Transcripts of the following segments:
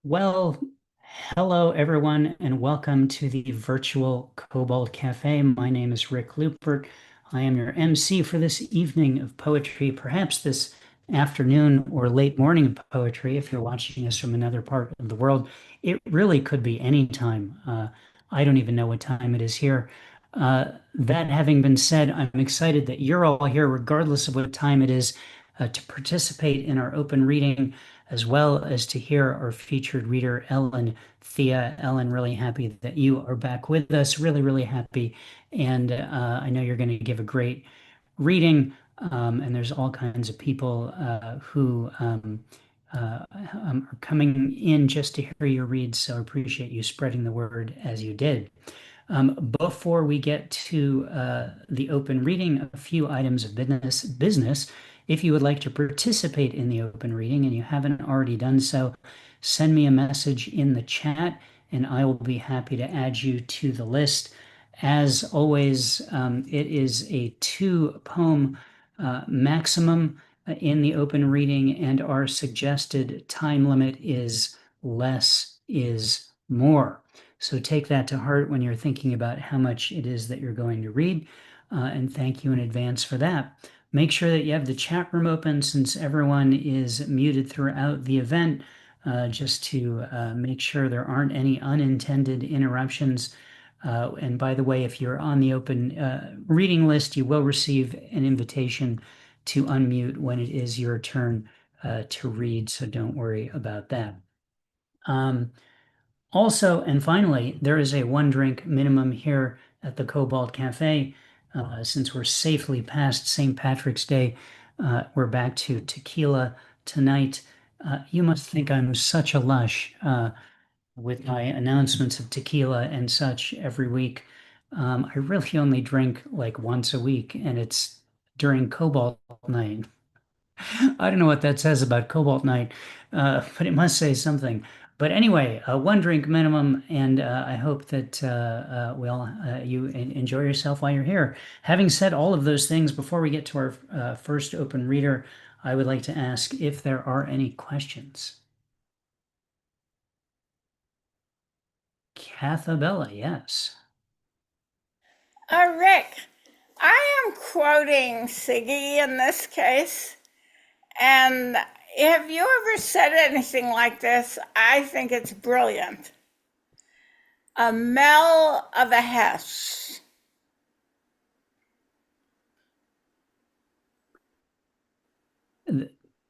Well, hello everyone, and welcome to the virtual Cobalt Cafe. My name is Rick Lupert. I am your MC for this evening of poetry, perhaps this afternoon or late morning of poetry if you're watching us from another part of the world. It really could be any time. I don't even know what time it is here. That having been said, I'm excited that you're all here, regardless of what time it is, to participate in our open reading as well as to hear our featured reader, Ellen Thea. Ellen, really happy that you are back with us. Really, really happy. And I know you're going to give a great reading. And there's all kinds of people who are coming in just to hear your read. So I appreciate you spreading the word as you did. Before we get to the open reading, a few items of business. If you would like to participate in the open reading and you haven't already done so, send me a message in the chat and I will be happy to add you to the list. As always, it is a two-poem maximum in the open reading, and our suggested time limit is less is more. So take that to heart when you're thinking about how much it is that you're going to read, and thank you in advance for that. Make sure that you have the chat room open since everyone is muted throughout the event, just to make sure there aren't any unintended interruptions. And by the way, if you're on the open reading list, you will receive an invitation to unmute when it is your turn to read, so don't worry about that. Also, and finally, there is a one drink minimum here at the Cobalt Cafe. Since we're safely past St. Patrick's Day, we're back to tequila tonight. You must think I'm such a lush with my announcements of tequila and such every week. I really only drink like once a week, and it's during Cobalt night. I don't know what that says about Cobalt Night, but it must say something. But anyway, one drink minimum, and I hope that you enjoy yourself while you're here. Having said all of those things, before we get to our first open reader, I would like to ask if there are any questions. Cathabella, yes. Rick, I am quoting Siggy in this case. And have you ever said anything like this? I think it's brilliant. A Mel of a Hess.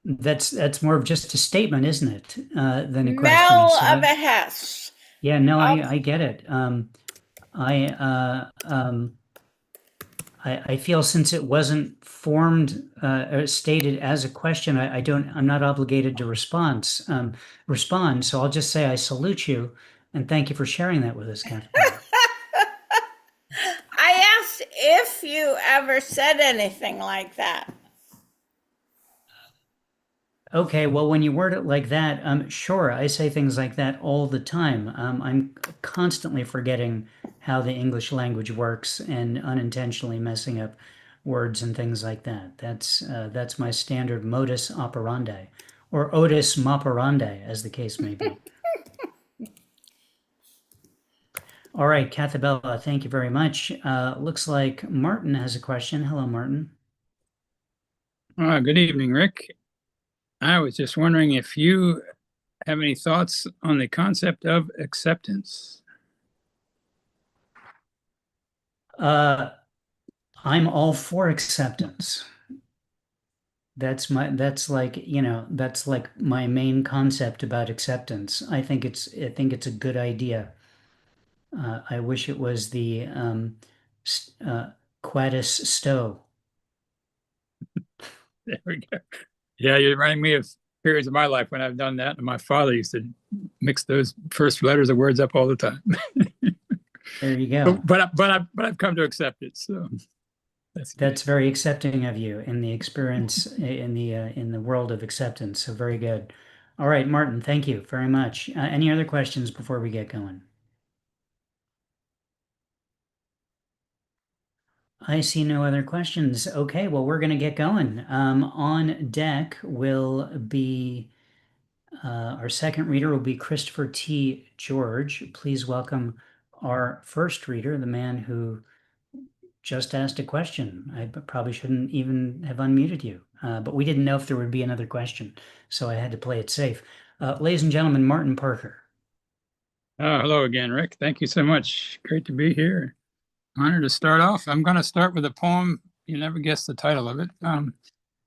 That's more of just a statement, isn't it, than a question? Mel So of a Hess. yeah, no, Oh, I get it. I I feel since it wasn't formed or stated as a question, I'm not obligated to respond. So I'll just say I salute you and thank you for sharing that with us, Catherine. I asked if you ever said anything like that. Okay, well, when you word it like that, sure, I say things like that all the time. I'm constantly forgetting how the English language works and unintentionally messing up words and things like that. That's my standard modus operandi, or otis operandi, as the case may be. All right, Cathabella, thank you very much. Looks like Martin has a question. Hello, Martin. Good evening, Rick. I was just wondering if you have any thoughts on the concept of acceptance. I'm all for acceptance. That's like my main concept about acceptance. I think it's a good idea. I wish it was the Quatus Stowe. There we go. Yeah, you're reminding me of periods of my life when I've done that, and my father used to mix those first letters of words up all the time. There you go. But I've come to accept it. So That's very accepting of you in the experience in the world of acceptance. So very good. All right, Martin, thank you very much. Any other questions before we get going? I see no other questions. Okay, well, we're going to get going. On deck will be Our second reader will be Christopher T. George. Please welcome our first reader, the man who just asked a question. I probably shouldn't even have unmuted you, but we didn't know if there would be another question, so I had to play it safe. Ladies and gentlemen, Martin Parker. Hello again, Rick. Thank you so much. Great to be here. Honored to start off. I'm going to start with a poem. You never guess the title of it.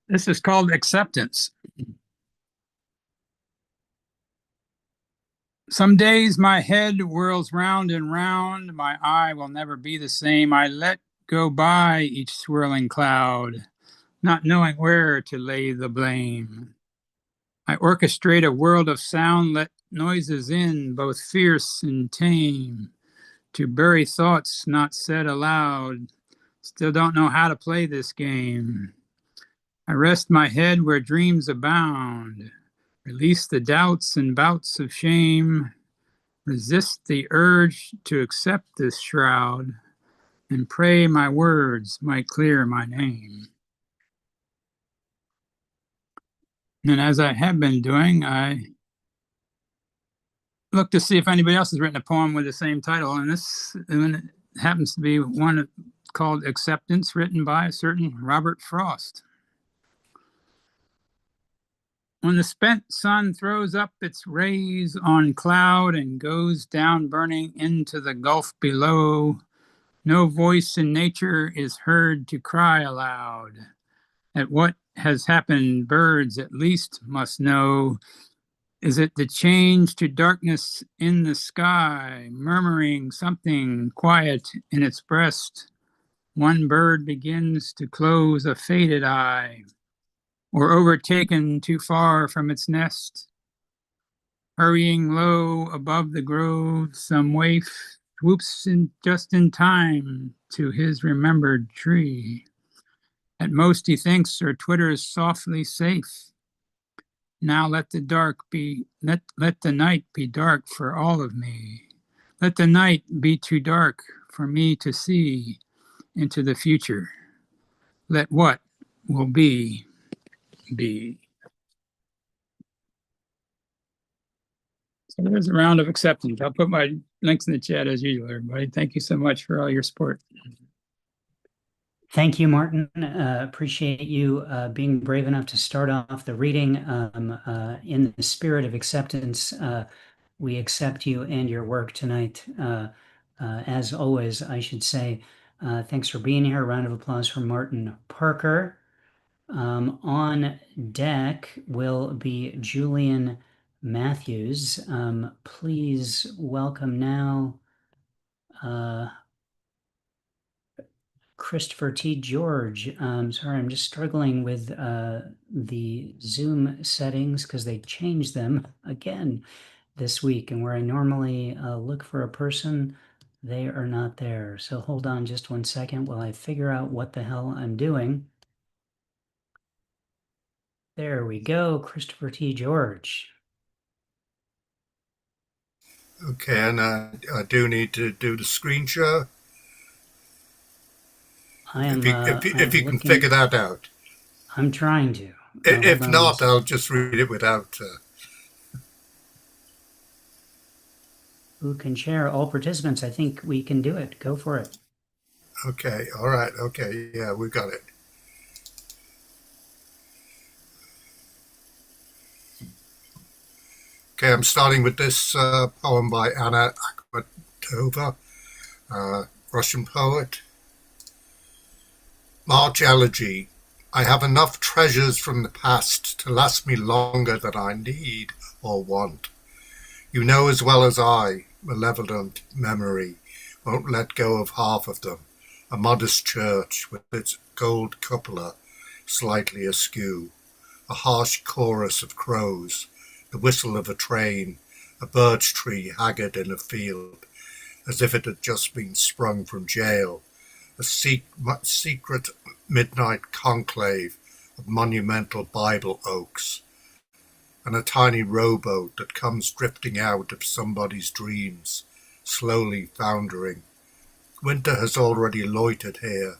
This is called Acceptance. Some days my head whirls round and round. My eye will never be the same. I let go by each swirling cloud, not knowing where to lay the blame. I orchestrate a world of sound, let noises in, both fierce and tame, to bury thoughts not said aloud. Still don't know how to play this game. I rest my head where dreams abound, release the doubts and bouts of shame, resist the urge to accept this shroud, and pray my words might clear my name. And as I have been doing, I look to see if anybody else has written a poem with the same title, and this one happens to be one called Acceptance, written by a certain Robert Frost. When the spent sun throws up its rays on cloud and goes down burning into the gulf below, no voice in nature is heard to cry aloud. At what has happened, birds at least must know. Is it the change to darkness in the sky, murmuring something quiet in its breast? One bird begins to close a faded eye, or overtaken too far from its nest. Hurrying low above the grove, some waif swoops in just in time to his remembered tree. At most he thinks or twitters softly safe. Now let the night be dark for all of me. Let the night be too dark for me to see into the future. Let what will be, be. So there's a round of acceptance. I'll put my links in the chat as usual, everybody. Thank you so much for all your support. Thank you, Martin. Appreciate you being brave enough to start off the reading. In the spirit of acceptance, we accept you and your work tonight. As always, I should say, thanks for being here. A round of applause for Martin Parker. On deck will be Julian Matthews. Please welcome now Christopher T. George. Sorry, I'm just struggling with the Zoom settings because they changed them again this week. And where I normally look for a person, they are not there. So hold on just 1 second while I figure out what the hell I'm doing. There we go, Christopher T. George. Okay, and I do need to do the screen share. If you can figure that out. I'm trying to. If not, I'll just read it without. Who can share? All participants. I think we can do it. Go for it. Okay, all right, okay, yeah, we got it. Okay, I'm starting with this poem by Anna Akhmatova, Russian poet. March Elegy. I have enough treasures from the past to last me longer than I need or want. You know as well as I, malevolent memory won't let go of half of them. A modest church with its gold cupola slightly askew, a harsh chorus of crows, the whistle of a train, a birch tree haggard in a field, as if it had just been sprung from jail, a secret midnight conclave of monumental Bible oaks, and a tiny rowboat that comes drifting out of somebody's dreams, slowly foundering. Winter has already loitered here,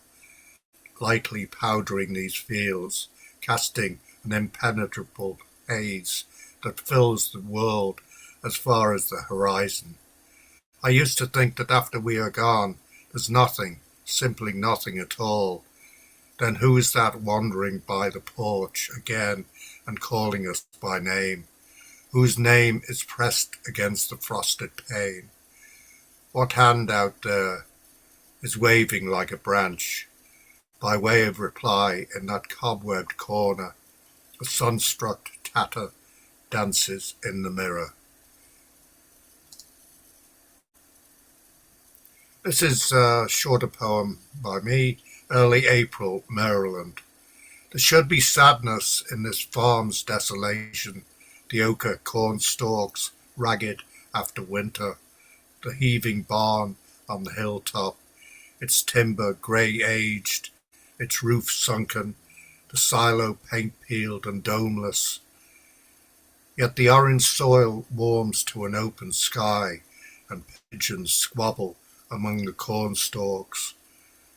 lightly powdering these fields, casting an impenetrable haze that fills the world as far as the horizon. I used to think that after we are gone, there's nothing, simply nothing at all. Then who is that wandering by the porch again and calling us by name? Whose name is pressed against the frosted pane? What hand out there is waving like a branch? By way of reply, in that cobwebbed corner, a sunstruck tatter dances in the mirror. This is a shorter poem by me, Early April, Maryland. There should be sadness in this farm's desolation, the ochre corn stalks, ragged after winter, the heaving barn on the hilltop, its timber grey-aged, its roof sunken, the silo paint-peeled and domeless. Yet the orange soil warms to an open sky, and pigeons squabble among the corn stalks,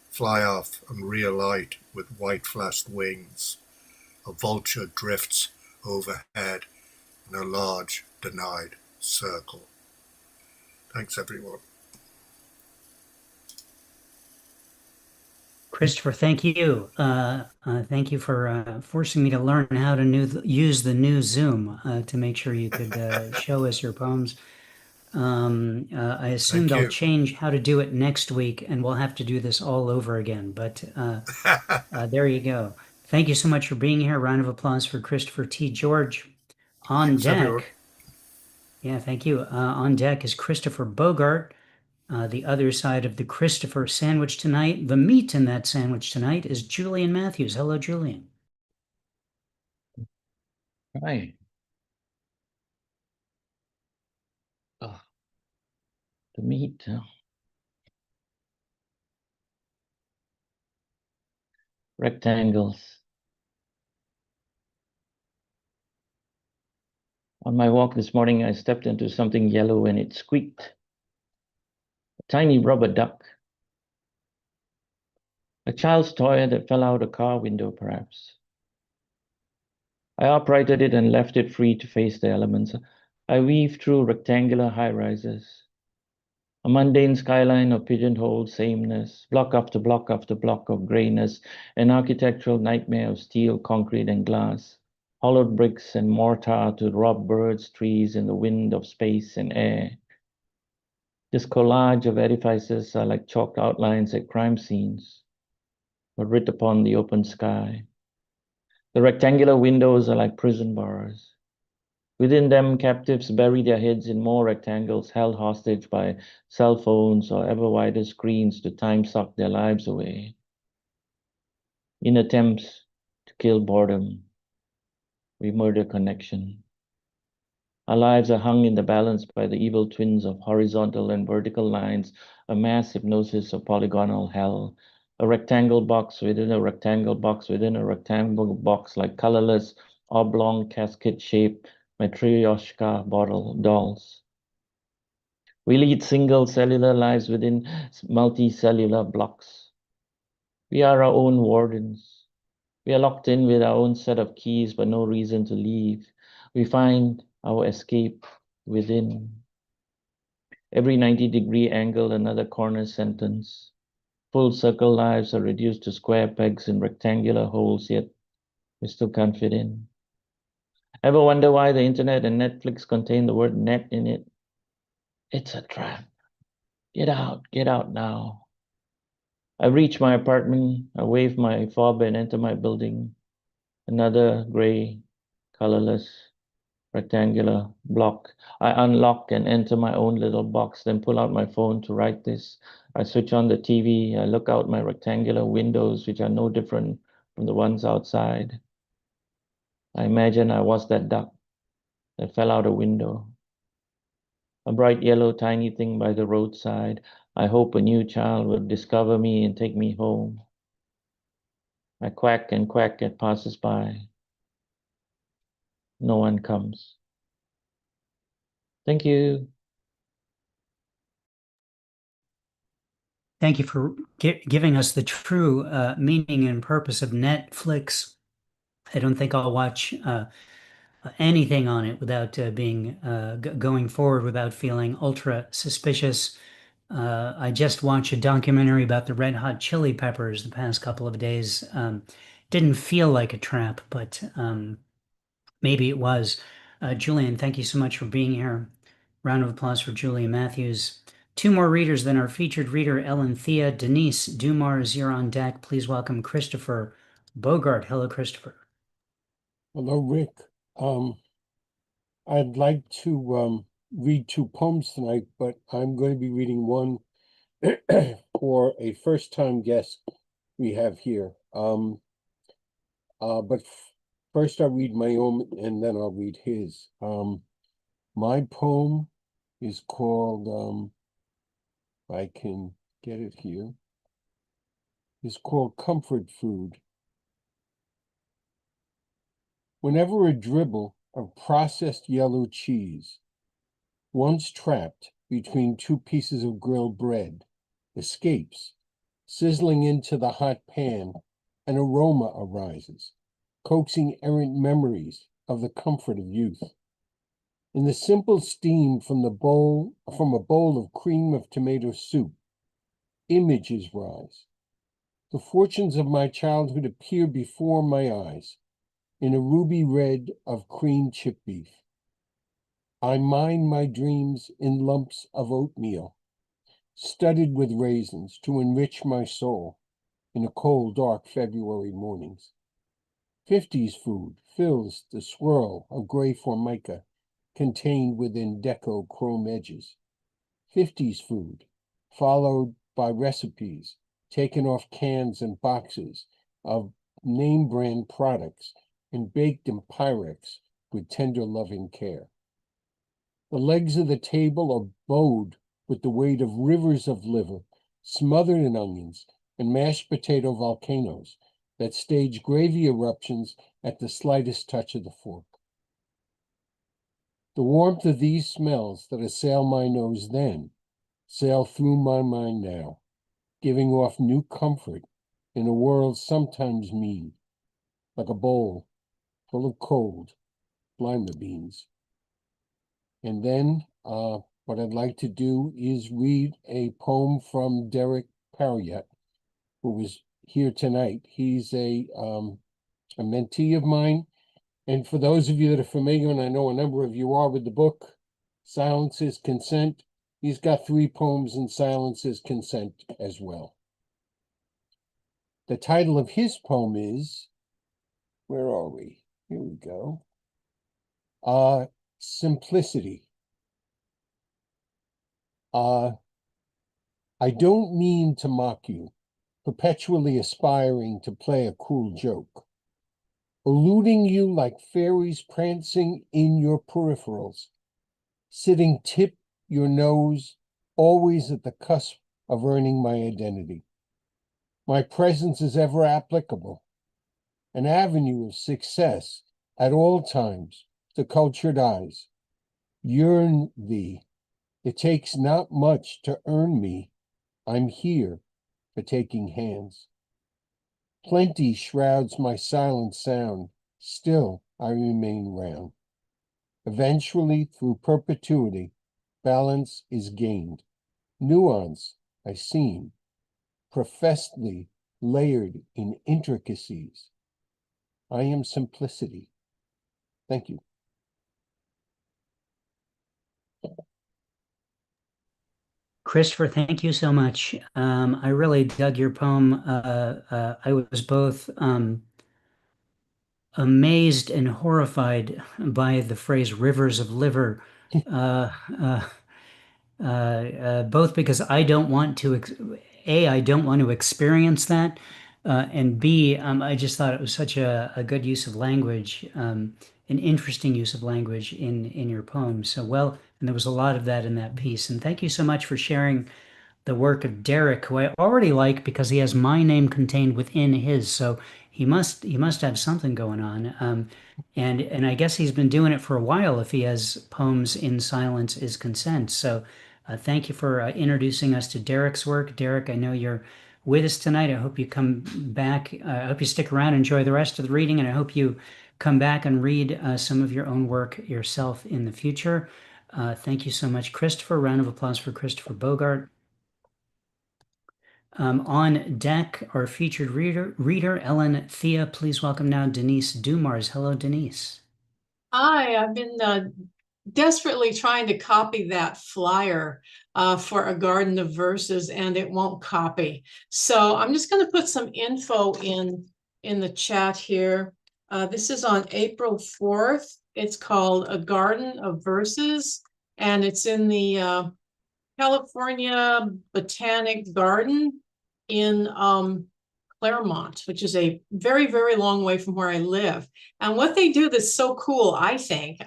fly off and realight with white-flashed wings. A vulture drifts overhead in a large denied circle. Thanks, everyone. Christopher, thank you. Thank you for forcing me to learn how to use the new Zoom to make sure you could show us your poems. I assume Thank they'll you. change how to do it next week, and we'll have to do this all over again. But there you go. Thank you so much for being here. Round of applause for Christopher T. George. On Thanks, everyone. deck. Yeah, thank you. On deck is Christopher Bogart. The other side of the Christopher sandwich tonight, the meat in that sandwich tonight, is Julian Matthews. Hello, Julian. Hi. Oh, the meat. Rectangles. On my walk this morning, I stepped into something yellow and it squeaked. A tiny rubber duck. A child's toy that fell out a car window, perhaps. I uprighted it and left it free to face the elements. I weaved through rectangular high-rises. A mundane skyline of pigeonholed sameness, block after block after block of grayness, an architectural nightmare of steel, concrete, and glass, hollowed bricks and mortar to rob birds, trees, and the wind of space and air. This collage of edifices are like chalked outlines at crime scenes, but writ upon the open sky. The rectangular windows are like prison bars. Within them, captives bury their heads in more rectangles held hostage by cell phones or ever wider screens to time-suck their lives away. In attempts to kill boredom, we murder connection. Our lives are hung in the balance by the evil twins of horizontal and vertical lines, a mass hypnosis of polygonal hell, a rectangle box within a rectangle box within a rectangle box, like colorless, oblong, casket-shaped Matryoshka bottle dolls. We lead single cellular lives within multicellular blocks. We are our own wardens. We are locked in with our own set of keys, but no reason to leave. We find our escape within. Every 90-degree angle, another corner sentence. Full circle lives are reduced to square pegs in rectangular holes, yet we still can't fit in. Ever wonder why the internet and Netflix contain the word net in it? It's a trap. Get out now. I reach my apartment, I wave my fob and enter my building. Another gray, colorless, rectangular block. I unlock and enter my own little box, then pull out my phone to write this. I switch on the TV, I look out my rectangular windows, which are no different from the ones outside. I imagine I was that duck that fell out a window. A bright yellow tiny thing by the roadside. I hope a new child will discover me and take me home. I quack and quack at passers-by. No one comes. Thank you. Thank you for giving us the true meaning and purpose of Netflix. I don't think I'll watch anything on it without being going forward without feeling ultra suspicious. I just watched a documentary about the Red Hot Chili Peppers the past couple of days. Didn't feel like a trap, but maybe it was. Julian, thank you so much for being here. Round of applause for Julian Matthews. Two more readers than our featured reader, Ellen Thea. Denise Dumars, you're on deck. Please welcome Christopher Bogart. Hello, Christopher. Hello, Rick. I'd like to read two poems tonight, but I'm going to be reading one for a first-time guest we have here. But first I'll read my own, and then I'll read his. My poem is called, if I can get it here, is called Comfort Food. Whenever a dribble of processed yellow cheese, once trapped between two pieces of grilled bread, escapes, sizzling into the hot pan, an aroma arises, coaxing errant memories of the comfort of youth. In the simple steam from a bowl of cream of tomato soup, images rise. The fortunes of my childhood appear before my eyes in a ruby red of cream chip beef. I mine my dreams in lumps of oatmeal, studded with raisins to enrich my soul in the cold, dark February mornings. 50s food fills the swirl of gray formica contained within deco chrome edges. 50s food, followed by recipes taken off cans and boxes of name brand products and baked in Pyrex with tender loving care. The legs of the table are bowed with the weight of rivers of liver, smothered in onions and mashed potato volcanoes that stage gravy eruptions at the slightest touch of the fork. The warmth of these smells that assail my nose then sail through my mind now, giving off new comfort in a world sometimes mean, like a bowl full of cold lima beans. And then what I'd like to do is read a poem from Derek Parriott, who was here tonight. He's a mentee of mine. And for those of you that are familiar, and I know a number of you are with the book, Silence is Consent, he's got 3 poems in Silence is Consent as well. The title of his poem is, where are we? Here we go. Simplicity. I don't mean to mock you, perpetually aspiring to play a cruel joke, eluding you like fairies prancing in your peripherals, sitting tip your nose, always at the cusp of earning my identity. My presence is ever applicable, an avenue of success at all times to cultured eyes. Yearn thee. It takes not much to earn me. I'm here for taking hands. Plenty shrouds my silent sound. Still I remain round. Eventually, through perpetuity, balance is gained. Nuance I seem, professedly layered in intricacies. I am simplicity. Thank you. Christopher, thank you so much. I really dug your poem. I was both amazed and horrified by the phrase rivers of liver. Uh, uh, Both because I don't want to, I don't want to experience that, and B, I just thought it was such a good use of language, an interesting use of language in your poem. So well, and there was a lot of that in that piece. And thank you so much for sharing the work of Derek, who I already like because he has my name contained within his. So he must have something going on. And I guess he's been doing it for a while if he has poems in Silence is Consent. So thank you for introducing us to Derek's work. Derek, I know you're with us tonight. I hope you come back. I hope you stick around, enjoy the rest of the reading, and I hope you come back and read some of your own work yourself in the future. Thank you so much, Christopher. Round of applause for Christopher Bogart. On deck, our featured reader, Ellen Thea. Please welcome now Denise Dumars. Hello, Denise. Hi, I've been desperately trying to copy that flyer for a garden of verses, and it won't copy. So I'm just going to put some info in the chat here. This is on April 4th. It's called A Garden of Verses, and it's in the California Botanic Garden in Claremont, which is a very, very long way from where I live. And what they do that's so cool, I think,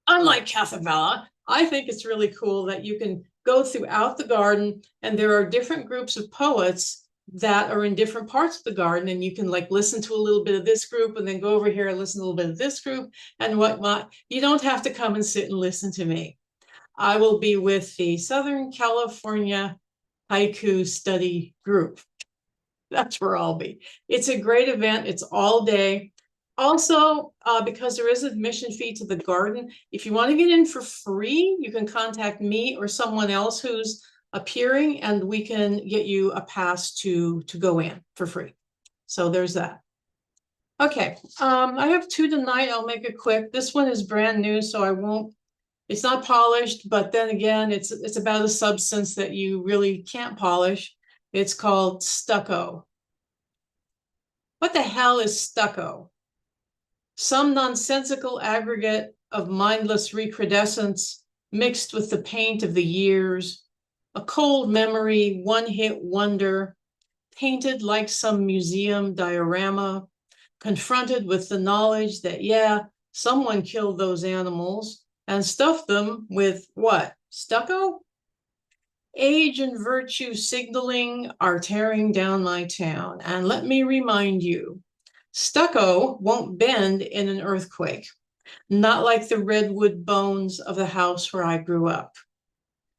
unlike Casabella, I think it's really cool that you can go throughout the garden and there are different groups of poets that are in different parts of the garden, and you can like listen to a little bit of this group and then go over here and listen to a little bit of this group and whatnot. You don't have to come and sit and listen to me. I will be with the Southern California Haiku Study Group. That's where I'll be. It's a great event. It's all day. Also, because there is admission fee to the garden, if you want to get in for free, you can contact me or someone else who's appearing, and we can get you a pass to go in for free. So there's that. Okay, I have two tonight. I'll make it quick. This one is brand new, so I won't. It's not polished, but then again, it's about a substance that you really can't polish. It's called stucco. What the hell is stucco? Some nonsensical aggregate of mindless recrudescence mixed with the paint of the years, a cold memory, one-hit wonder, painted like some museum diorama, confronted with the knowledge that, yeah, someone killed those animals and stuffed them with what? Stucco? Age and virtue signaling are tearing down my town. And let me remind you, stucco won't bend in an earthquake, not like the redwood bones of the house where I grew up.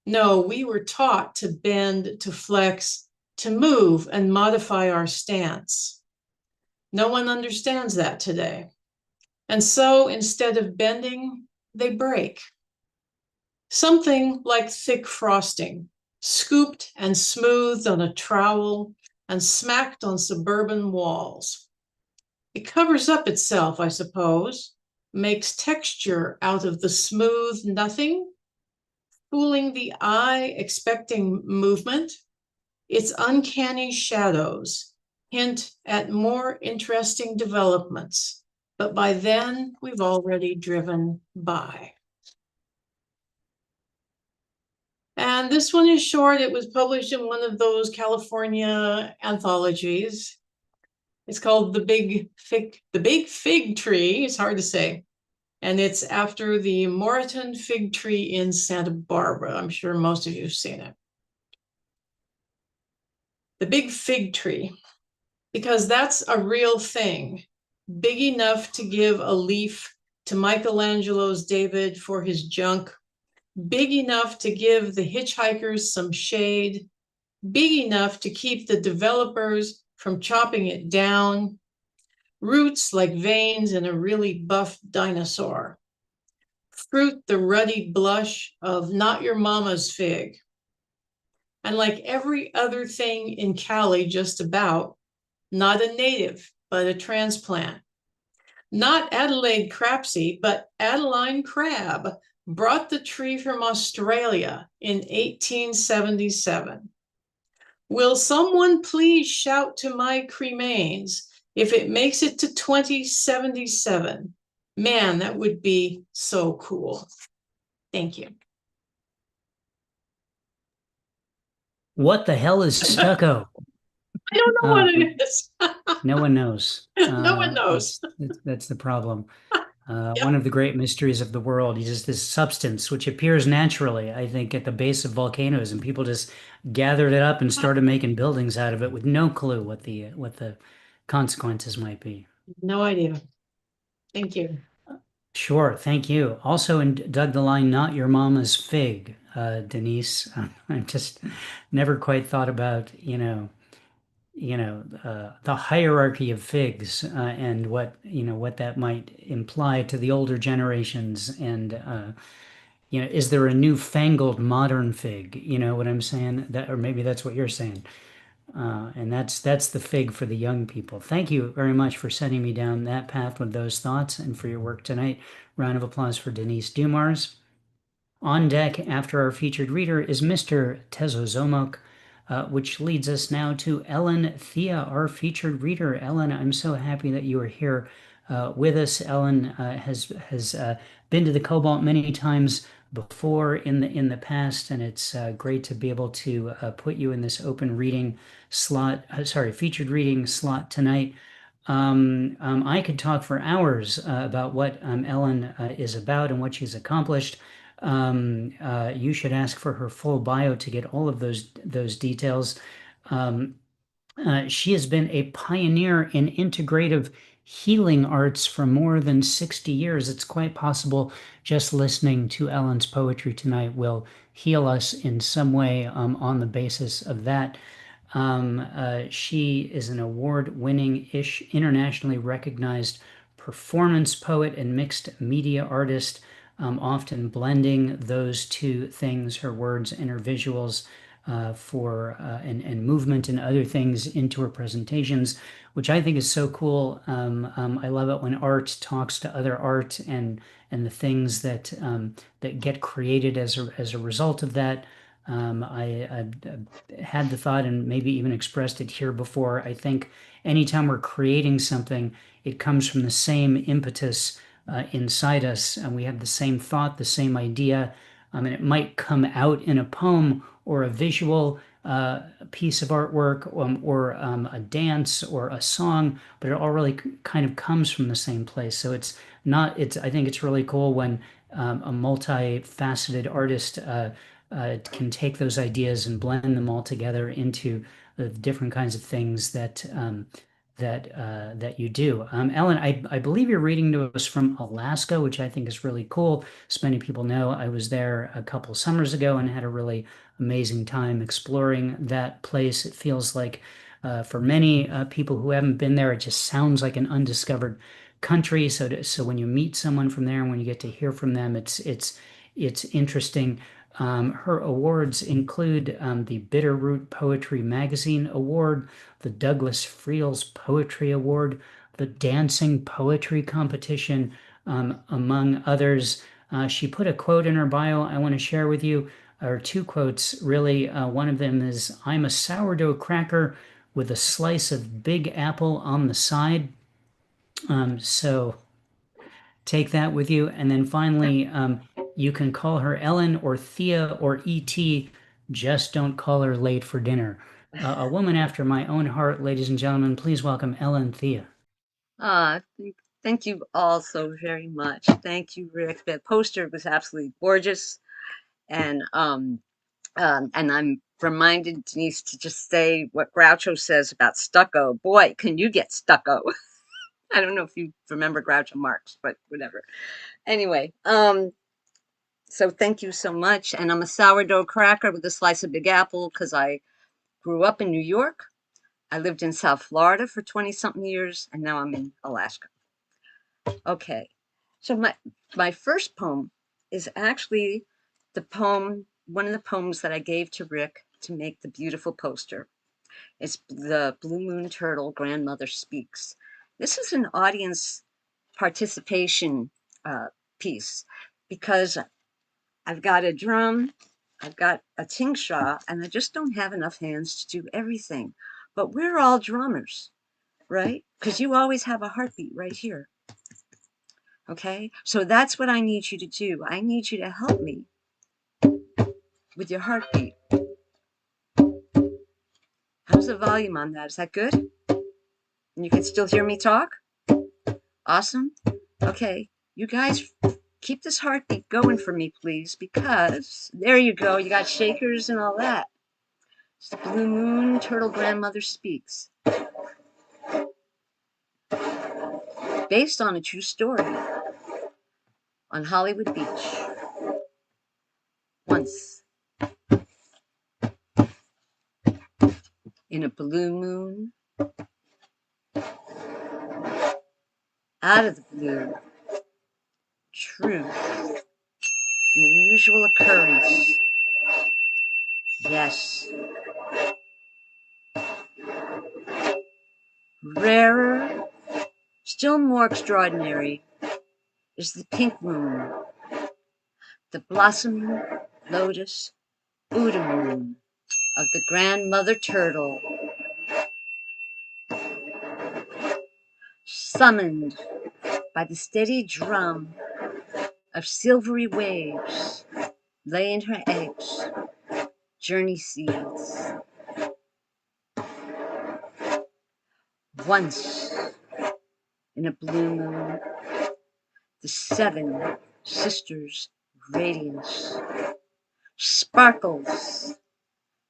No, we were taught to bend, to flex, to move and modify our stance. No one understands that today. And so instead of bending, they break. Something like thick frosting, scooped and smoothed on a trowel and smacked on suburban walls. It covers up itself, I suppose, makes texture out of the smooth nothing, fooling the eye, expecting movement. Its uncanny shadows hint at more interesting developments, but by then we've already driven by. And this one is short. It was published in one of those California anthologies. It's called The Big Fig Tree. It's hard to say. And it's after the Moreton fig tree in Santa Barbara. I'm sure most of you have seen it. The Big Fig Tree, because that's a real thing, big enough to give a leaf to Michelangelo's David for his junk, big enough to give the hitchhikers some shade, big enough to keep the developers from chopping it down, roots like veins in a really buff dinosaur, fruit the ruddy blush of not your mama's fig. And like every other thing in Cali, just about, not a native, but a transplant. Not Adelaide crapsey, but Adeline crab brought the tree from Australia in 1877. Will someone please shout to my cremains if it makes it to 2077? Man, that would be so cool. Thank you. What the hell is stucco? I don't know what it is. No one knows. No one knows. That's the problem. Yep. One of the great mysteries of the world is this substance which appears naturally, I think, at the base of volcanoes, and people just gathered it up and started making buildings out of it with no clue what the consequences might be. No idea. Thank you. Sure, thank you. Also, dug the line, not your mama's fig, Denise. I just never quite thought about, the hierarchy of figs, and what that might imply to the older generations, and is there a newfangled modern fig? You know what I'm saying? That, or maybe that's what you're saying. And that's the fig for the young people. Thank you very much for setting me down that path with those thoughts and for your work tonight. Round of applause for Denise Dumars. On deck after our featured reader is Mr. Tezozomoc, which leads us now to Ellen Thea, our featured reader. Ellen, I'm so happy that you are here with us. Ellen has been to the Cobalt many times before in the past, and it's great to be able to put you in this open reading slot. Featured reading slot tonight. I could talk for hours about what Ellen is about and what she's accomplished. You should ask for her full bio to get all of those details. She has been a pioneer in integrative healing arts for more than 60 years. It's quite possible just listening to Ellen's poetry tonight will heal us in some way on the basis of that. She is an award-winning-ish, internationally recognized performance poet and mixed media artist, often blending those two things, her words and her visuals, and movement and other things into her presentations, which I think is so cool. I love it when art talks to other art, and the things that get created as a result of that. I had the thought and maybe even expressed it here before. I think anytime we're creating something, it comes from the same impetus inside us, and we have the same thought, the same idea, and it might come out in a poem or a visual piece of artwork, or a dance or a song, but it all really kind of comes from the same place. So I think it's really cool when a multifaceted artist can take those ideas and blend them all together into the different kinds of things that you do. Ellen, I believe you're reading to us from Alaska, which I think is really cool. As many people know, I was there a couple summers ago and had a really amazing time exploring that place. It feels like, for many people who haven't been there, it just sounds like an undiscovered country. So when you meet someone from there and when you get to hear from them, it's interesting. Her awards include the Bitterroot Poetry Magazine Award, the Douglas Friels Poetry Award, the Dancing Poetry Competition, among others. She put a quote in her bio I want to share with you, or two quotes, really. One of them is, "I'm a sourdough cracker with a slice of Big Apple on the side." So take that with you. And then finally, you can call her Ellen or Thea or E.T. Just don't call her late for dinner. A woman after my own heart, ladies and gentlemen. Please welcome Ellen Thea. Thank you all so very much. Thank you, Rick. The poster was absolutely gorgeous. And I'm reminded, Denise, to just say what Groucho says about stucco. Boy, can you get stucco. I don't know if you remember Groucho Marx, but whatever. Anyway, so thank you so much. And I'm a sourdough cracker with a slice of Big Apple because I grew up in New York. I lived in South Florida for 20-something years, and now I'm in Alaska. Okay, so my first poem is actually one of the poems that I gave to Rick to make the beautiful poster. It's the Blue Moon Turtle Grandmother Speaks. This is an audience participation piece because I've got a drum, I've got a tingsha, and I just don't have enough hands to do everything. But we're all drummers, right? Because you always have a heartbeat right here. Okay, so that's what I need you to do. I need you to help me with your heartbeat. How's the volume on that? Is that good? And you can still hear me talk? Awesome. Okay, you guys keep this heartbeat going for me, please, because there you go. You got shakers and all that. It's the Blue Moon Turtle Grandmother Speaks. Based on a true story on Hollywood Beach. Once in a blue moon, out of the blue, truth, an unusual occurrence. Yes, rarer, still more extraordinary, is the pink moon, the blossoming lotus Buddha moon of the grandmother turtle, summoned by the steady drum of silvery waves, laying her eggs, journey seeds. Once in a blue moon, the seven sisters' radiance sparkles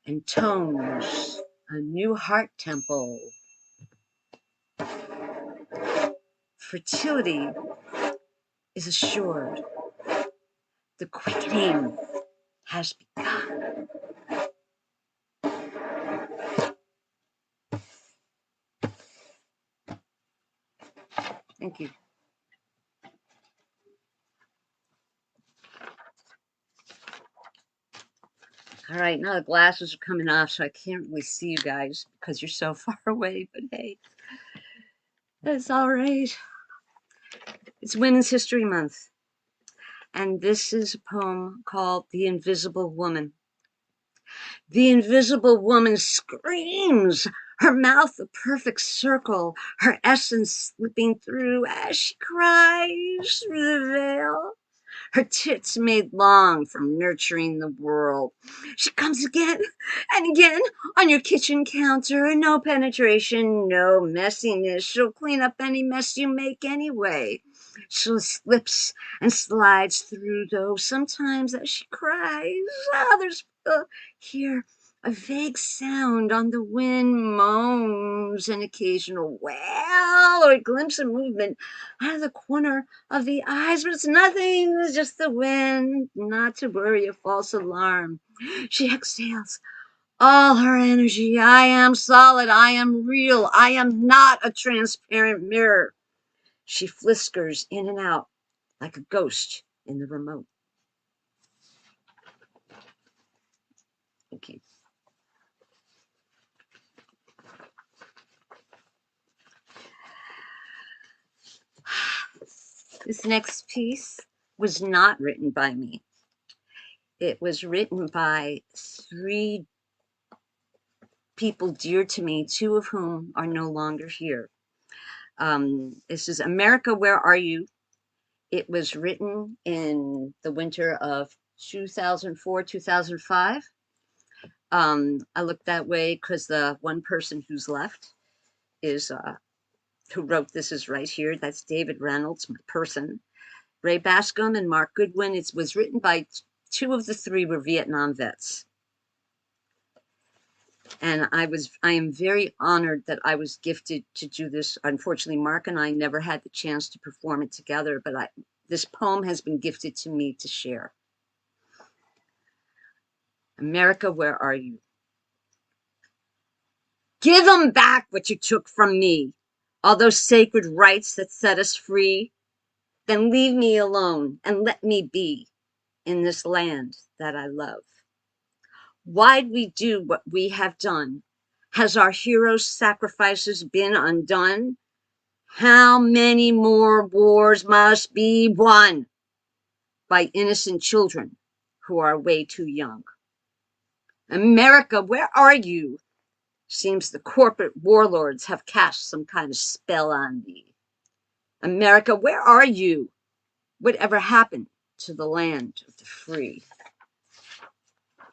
and tones a new heart temple. Fertility is assured. The quickening has begun. Thank you. All right, now the glasses are coming off, so I can't really see you guys because you're so far away, but hey, that's all right. It's Women's History Month, and this is a poem called The Invisible Woman. The invisible woman screams, her mouth a perfect circle, her essence slipping through as she cries through the veil. Her tits made long from nurturing the world. She comes again and again on your kitchen counter. No penetration, no messiness. She'll clean up any mess you make anyway. She slips and slides through, though sometimes as she cries, others hear a vague sound on the wind, moans, an occasional wail, or a glimpse of movement out of the corner of the eyes, but it's nothing, it's just the wind. Not to worry, a false alarm. She exhales all her energy. I am solid, I am real, I am not a transparent mirror. She fliskers in and out like a ghost in the remote. Okay. This next piece was not written by me. It was written by three people dear to me, two of whom are no longer here. This is America, Where Are You? It was written in the winter of 2004, 2005. I look that way because the one person who's left is who wrote this is right here. That's David Reynolds, my person. Ray Bascom and Mark Goodwin. It was written by two of the three were Vietnam vets. And I am very honored that I was gifted to do this. Unfortunately, Mark and I never had the chance to perform it together, but this poem has been gifted to me to share. America, where are you? Give them back what you took from me, all those sacred rights that set us free. Then leave me alone and let me be in this land that I love. Why'd we do what we have done? Has our heroes' sacrifices been undone? How many more wars must be won by innocent children who are way too young? America, where are you? Seems the corporate warlords have cast some kind of spell on thee. America, where are you? Whatever happened to the land of the free?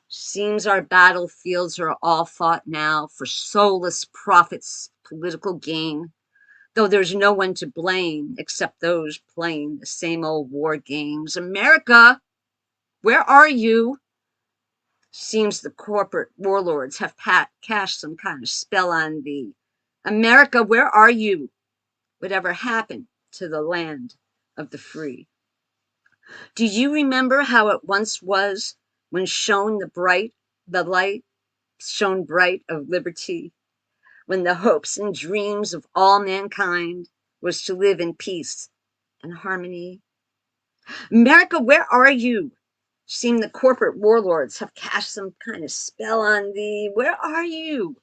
Seems our battlefields are all fought now for soulless profits, political gain, though there's no one to blame except those playing the same old war games. America, where are you? Seems the corporate warlords have cast some kind of spell on thee. America, where are you? Whatever happened to the land of the free? Do you remember how it once was when shone the light shone bright of liberty, when the hopes and dreams of all mankind was to live in peace and harmony. America, where are you? Seem the corporate warlords have cast some kind of spell on thee. Where are you?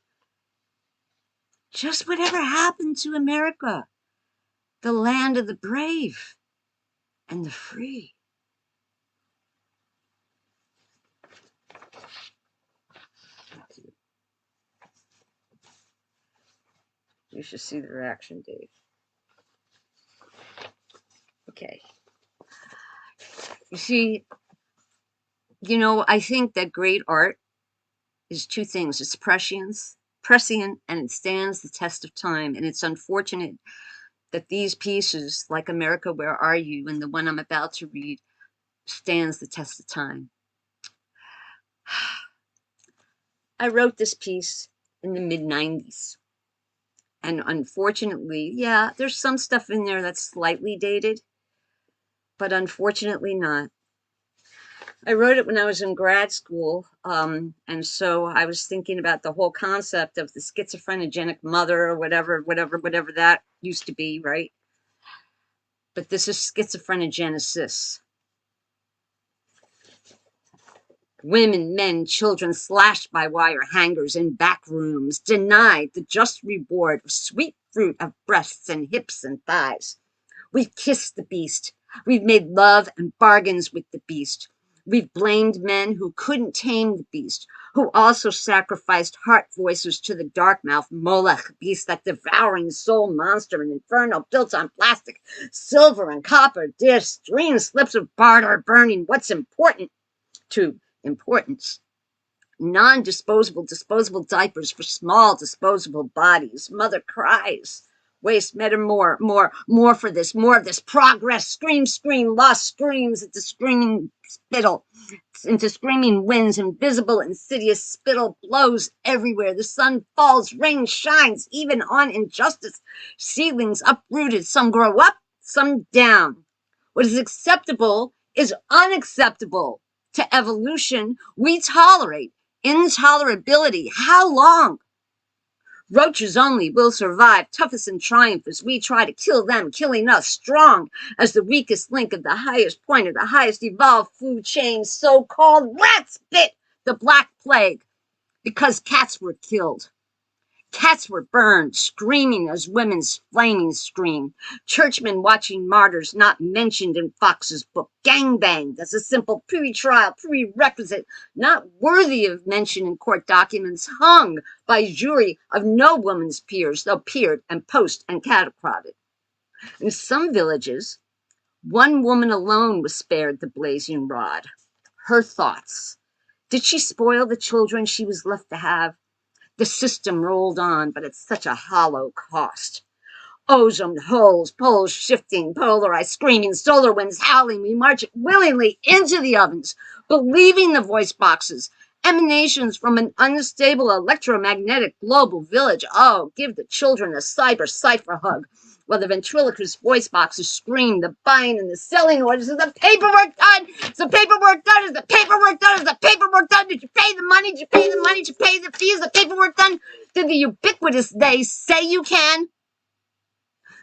Just whatever happened to America, the land of the brave and the free? You should see the reaction, Dave. Okay. You see, I think that great art is two things. It's prescient, and it stands the test of time. And it's unfortunate that these pieces, like America, Where Are You, and the one I'm about to read, stands the test of time. I wrote this piece in the mid-90s. And unfortunately, yeah, there's some stuff in there that's slightly dated, but unfortunately not. I wrote it when I was in grad school, and so I was thinking about the whole concept of the schizophrenic mother, or whatever that used to be, right? But this is schizophrenogenesis. Women, men, children slashed by wire hangers in back rooms, denied the just reward of sweet fruit of breasts and hips and thighs. We've kissed the beast. We've made love and bargains with the beast. We've blamed men who couldn't tame the beast, who also sacrificed heart voices to the dark-mouthed Molech beast, that devouring soul monster, an inferno built on plastic, silver and copper discs, green slips of barter burning what's important to importance. Disposable diapers for small disposable bodies. Mother cries. Waste, better, more for this, more of this progress. Scream, lost screams into screaming spittle, into screaming winds. Invisible, insidious spittle blows everywhere. The sun falls, rain shines, even on injustice. Seedlings uprooted, some grow up, some down. What is acceptable is unacceptable. To evolution, we tolerate intolerability. How long? Roaches only will survive, toughest in triumph, as we try to kill them, killing us strong as the weakest link of the highest point of the highest evolved food chain. So-called rats bit the Black Plague because cats were killed. Cats were burned, screaming as women's flaming scream. Churchmen watching martyrs not mentioned in Fox's book. Gangbanged as a simple pre-trial prerequisite, not worthy of mention in court documents. Hung by jury of no woman's peers, though peered and post and catapulted. In some villages, one woman alone was spared the blazing rod. Her thoughts. Did she spoil the children she was left to have? The system rolled on, but at such a hollow cost. Ozone holes, poles shifting, polarized, screaming, solar winds howling. We march willingly into the ovens, believing the voice boxes, emanations from an unstable electromagnetic global village. Oh, give the children a cyber cipher hug. While the ventriloquist voice boxes scream the buying and the selling orders. Is the paperwork done? Is the paperwork done? Is the paperwork done? Is the paperwork done? Did you pay the money? Did you pay the money? Did you pay the fees? Is the paperwork done? Did the ubiquitous they say you can?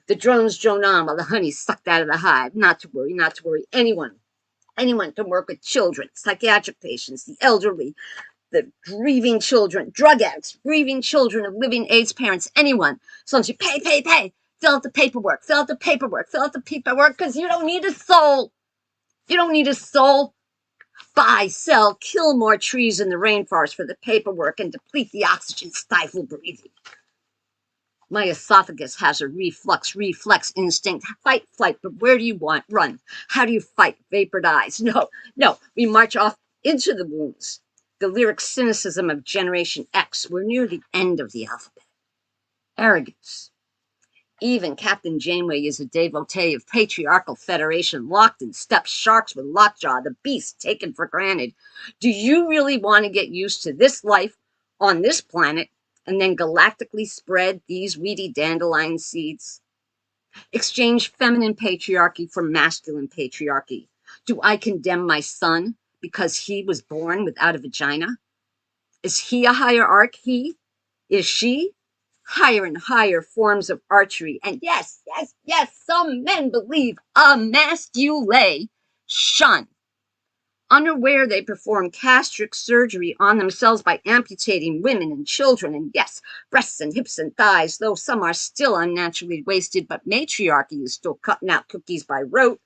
The drones drone on while the honey sucked out of the hive. Not to worry, not to worry. Anyone can work with children, psychiatric patients, the elderly, the grieving children, drug addicts, grieving children of living AIDS parents, anyone. So long as you pay. Fill out the paperwork, because you don't need a soul. You don't need a soul. Buy, sell, kill more trees in the rainforest for the paperwork and deplete the oxygen, stifle breathing. My esophagus has a reflex instinct. Fight, flight, but where do you want? Run. How do you fight? Vaporize. No, we march off into the wounds. The lyric cynicism of Generation X. We're near the end of the alphabet. Arrogance. Even Captain Janeway is a devotee of patriarchal federation, locked in step sharks with lockjaw, the beast taken for granted. Do you really want to get used to this life on this planet and then galactically spread these weedy dandelion seeds? Exchange feminine patriarchy for masculine patriarchy. Do I condemn my son because he was born without a vagina? Is he a hierarchy? Is she? Higher and higher forms of archery. And yes, yes, yes, some men believe emasculation. Unaware they perform gastric surgery on themselves by amputating women and children, and yes, breasts and hips and thighs, though some are still unnaturally wasted, but matriarchy is still cutting out cookies by rote.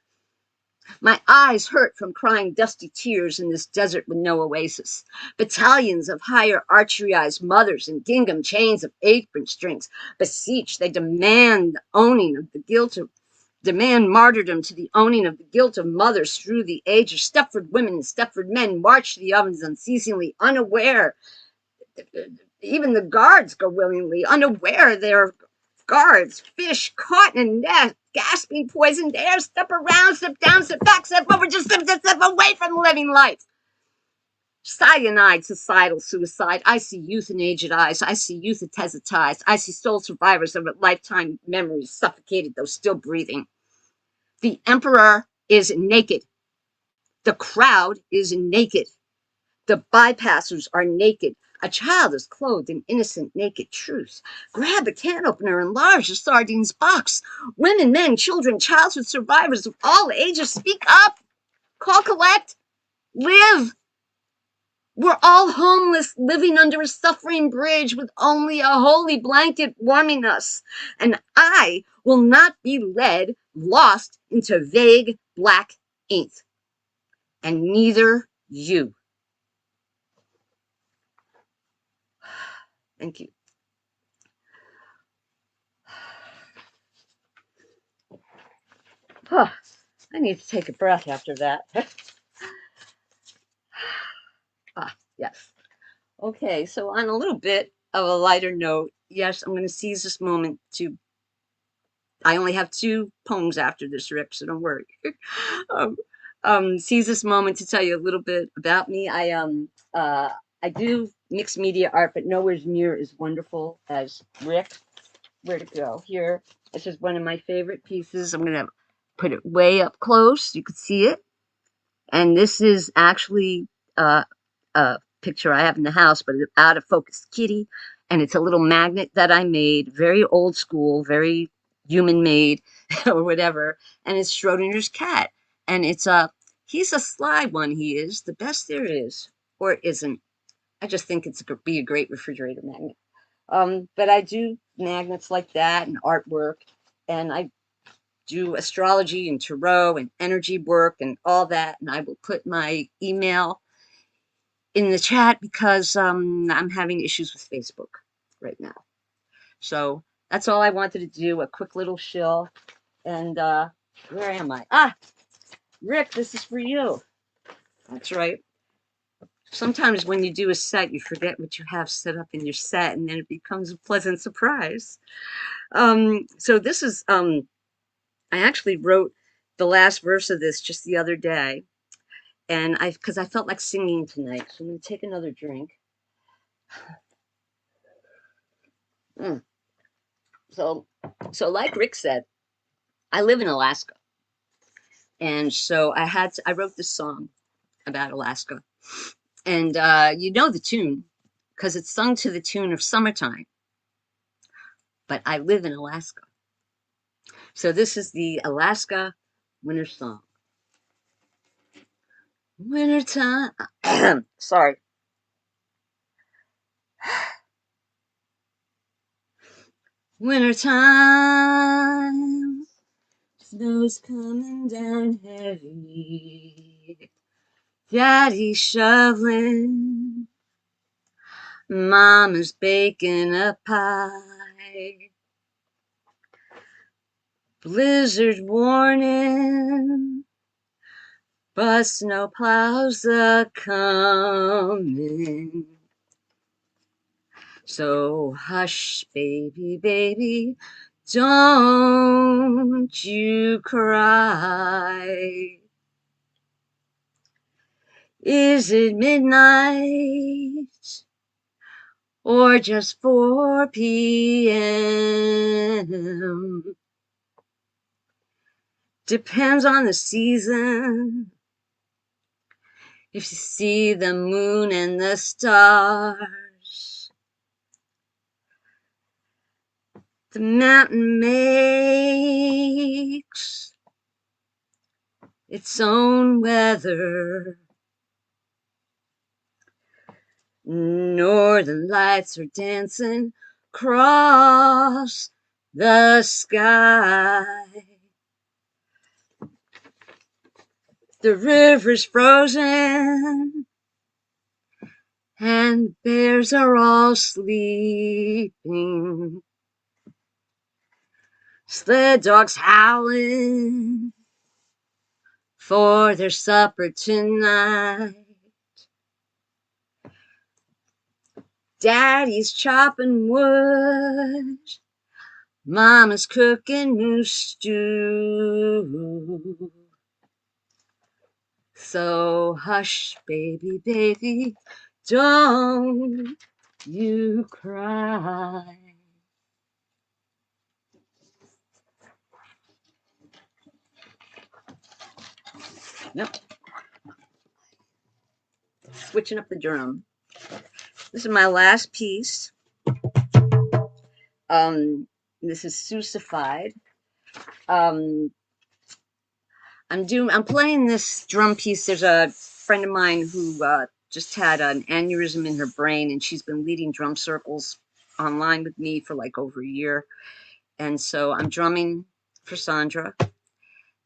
My eyes hurt from crying dusty tears in this desert with no oasis. Battalions of higher archeryized mothers in gingham chains of apron strings beseech, they demand the owning of the guilt of demand martyrdom to the owning of the guilt of mothers through the ages. Stepford women and Stepford men march to the ovens unceasingly, unaware. Even the guards go willingly, unaware they're guards, fish caught in a net, gasping poisoned air. Step around, step down, step back, step over, just step away from living life. Cyanide, societal suicide. I see youth in aged eyes. I see youth anesthetized. I see soul survivors of a lifetime memories suffocated, though still breathing. The emperor is naked. The crowd is naked. The bypassers are naked. A child is clothed in innocent, naked truth. Grab a can opener, enlarge the sardines box. Women, men, children, childhood survivors of all ages, speak up. Call collect. Live. We're all homeless, living under a suffering bridge with only a holy blanket warming us. And I will not be led, lost into vague black ink. And neither you. Thank you. Oh, I need to take a breath after that. Yes. Okay, so on a little bit of a lighter note, yes, I'm going to seize this moment to. I only have 2 poems after this, Rick, so don't worry. Seize this moment to tell you a little bit about me. I do mixed media art, but nowhere near as wonderful as Rick. Where to go? Here, this is one of my favorite pieces. I'm going to put it way up close. You can see it. And this is actually a picture I have in the house, but an out of focus kitty. And it's a little magnet that I made, very old school, very human made or whatever. And it's Schrodinger's cat. And he's a sly one. He is the best there is, or isn't. I just think it's be a great refrigerator magnet. But I do magnets like that and artwork, and I do astrology and tarot and energy work and all that. And I will put my email in the chat because I'm having issues with Facebook right now. So that's all I wanted to do, a quick little shill. And where am I? Rick, this is for you. That's right. Sometimes when you do a set, you forget what you have set up in your set, and then it becomes a pleasant surprise. So this is, I actually wrote the last verse of this just the other day, and because I felt like singing tonight, so I'm going to take another drink. So like Rick said, I live in Alaska, and so I wrote this song about Alaska, and you know the tune because it's sung to the tune of Summertime, but I live in Alaska. So this is the Alaska winter song. Wintertime. Sorry. Wintertime. Snow's coming down heavy. Daddy's shoveling. Mama's baking a pie. Blizzard warning. But snow plows are coming. So hush, baby, baby, don't you cry. Is it midnight or just 4 p.m.? Depends on the season. If you see the moon and the stars, the mountain makes its own weather. Northern lights are dancing across the sky. The river's frozen and bears are all sleeping. Sled dogs howling for their supper tonight. Daddy's chopping wood. Mama's cooking moose stew. So hush, baby, baby, don't you cry. Nope. Switching up the drum. This is my last piece. This is Suicified. I'm playing this drum piece. There's a friend of mine who just had an aneurysm in her brain, and she's been leading drum circles online with me for like over a year. And so I'm drumming for Sandra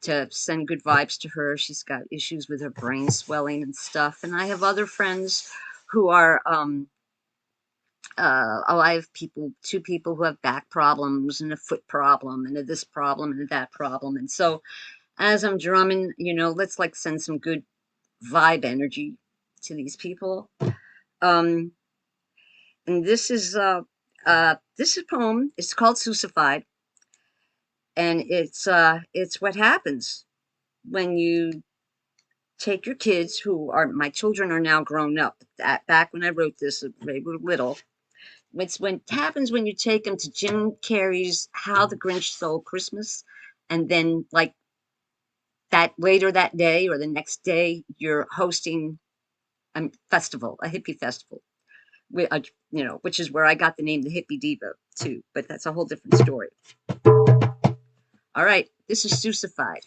to send good vibes to her. She's got issues with her brain swelling and stuff. And I have other friends who are, I have two people who have back problems and a foot problem and a this problem and a that problem. And so as I'm drumming, let's like send some good vibe energy to these people. And this is a poem. It's called Suicified. And it's what happens when you take your kids, who are my children are now grown up. Back when I wrote this, they were little. It's what happens when you take them to Jim Carrey's How the Grinch Stole Christmas, and then like that later that day or the next day, you're hosting a festival, a hippie festival, which is where I got the name the Hippie Diva too. But that's a whole different story. All right, this is Suicified.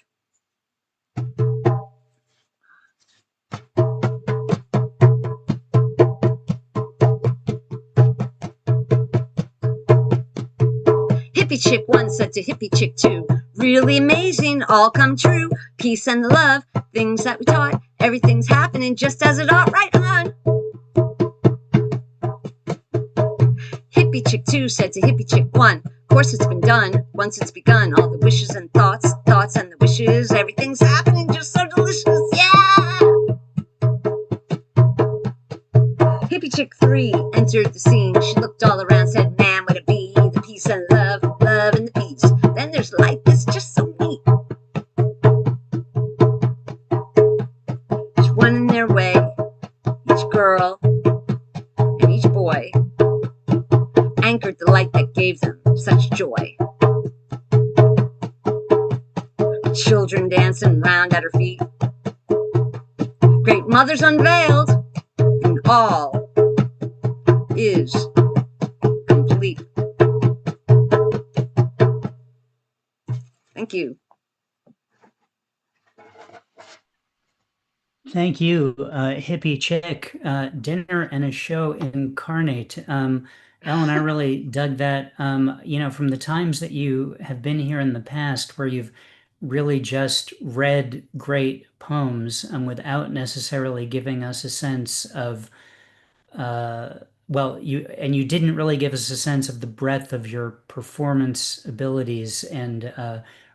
Hippie chick one said to hippie chick two, really amazing, all come true. Peace and the love, things that we taught, everything's happening just as it ought, right on. Hippie chick two said to hippie chick one, of course it's been done, once it's begun, all the wishes and thoughts and the wishes, everything's happening just so delicious, yeah! Hippie chick three entered the scene, she looked all around, said, man, would it be the peace and love and the peace, then there's life, it's just so neat. Each one in their way, each girl and each boy anchored the light that gave them such joy. Children dancing round at her feet, great mothers unveiled, and all is complete. Thank you. Thank you, hippie chick. Dinner and a show incarnate. Ellen, I really dug that. From the times that you have been here in the past, where you've really just read great poems without necessarily giving us a sense of you didn't really give us a sense of the breadth of your performance abilities and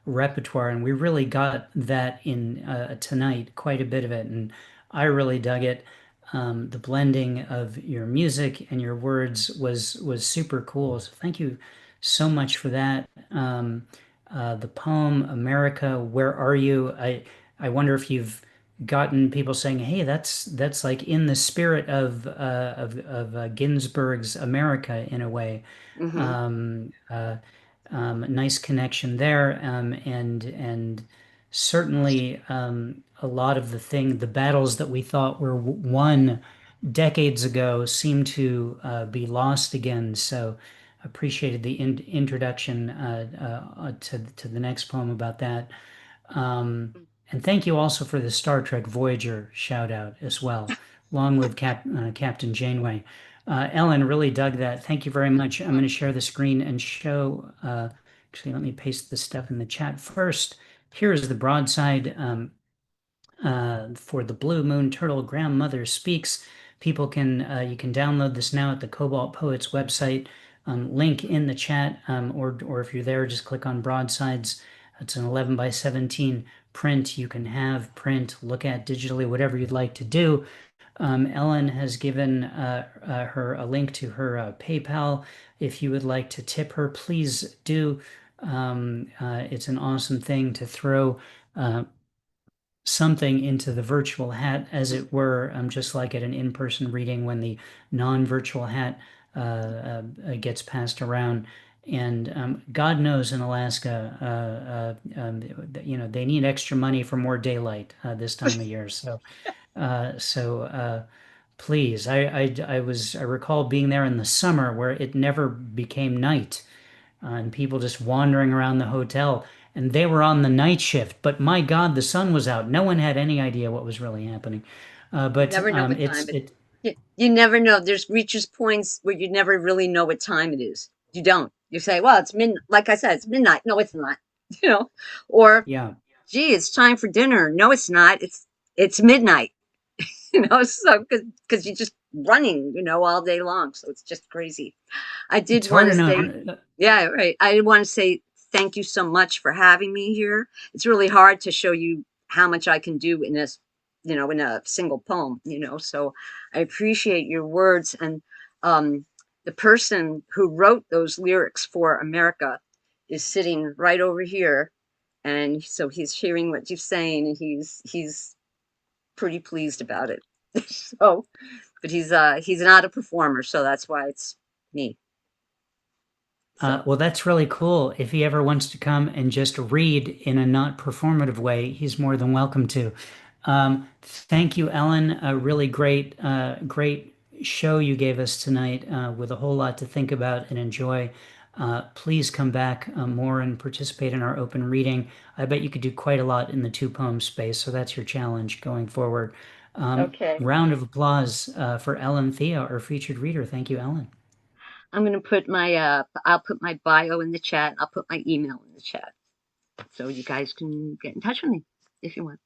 repertoire, and we really got that in tonight, quite a bit of it, and I really dug it. The blending of your music and your words was super cool. So thank you so much for that. The poem "America, Where Are You?" I wonder if you've gotten people saying, "Hey, that's like in the spirit of Ginsberg's America in a way." Mm-hmm. Nice connection there, and certainly a lot of the battles that we thought were won decades ago seem to be lost again. So appreciated the introduction to the next poem about that. And thank you also for the Star Trek Voyager shout out as well. Long live Captain Janeway. Ellen, really dug that. Thank you very much. I'm going to share the screen and show. Actually, let me paste the stuff in the chat first. Here is the broadside for the Blue Moon Turtle Grandmother Speaks. People can you can download this now at the Cobalt Poets website. Link in the chat, or if you're there, just click on broadsides. It's an 11 by 17 print. You can have print, look at digitally, whatever you'd like to do. Ellen has given her a link to her PayPal. If you would like to tip her, please do. It's an awesome thing to throw something into the virtual hat, as it were, just like at an in-person reading when the non-virtual hat gets passed around. And God knows in Alaska, they need extra money for more daylight this time of year. So please, I recall being there in the summer where it never became night, and people just wandering around the hotel, and they were on the night shift. But my God, the sun was out. No one had any idea what was really happening. You But never know what it's time it. you never know. There's reaches points where you never really know what time it is. You don't. You say, well, it's midnight. Like I said, it's midnight. No, it's not. You know, or Yeah. gee, it's time for dinner. No, it's not. It's midnight. So because you're just running, all day long. So it's just crazy. I did It's hard want to to say, know. yeah, right. I did want to say thank you so much for having me here. It's really hard to show you how much I can do in this, in a single poem, So I appreciate your words. And the person who wrote those lyrics for America is sitting right over here. And so he's hearing what you're saying, and he's pretty pleased about it. So, but he's not a performer, so that's why it's me. So Well, that's really cool. If he ever wants to come and just read in a not performative way, he's more than welcome to. Thank you, Ellen. A really great show you gave us tonight with a whole lot to think about and enjoy. Please come back more and participate in our open reading. I bet you could do quite a lot in the two poem space, so that's your challenge going forward. okay, Round of applause for Ellen Thea, our featured reader. Thank you, Ellen. I'm gonna put I'll put my bio in the chat. I'll put my email in the chat, so you guys can get in touch with me if you want.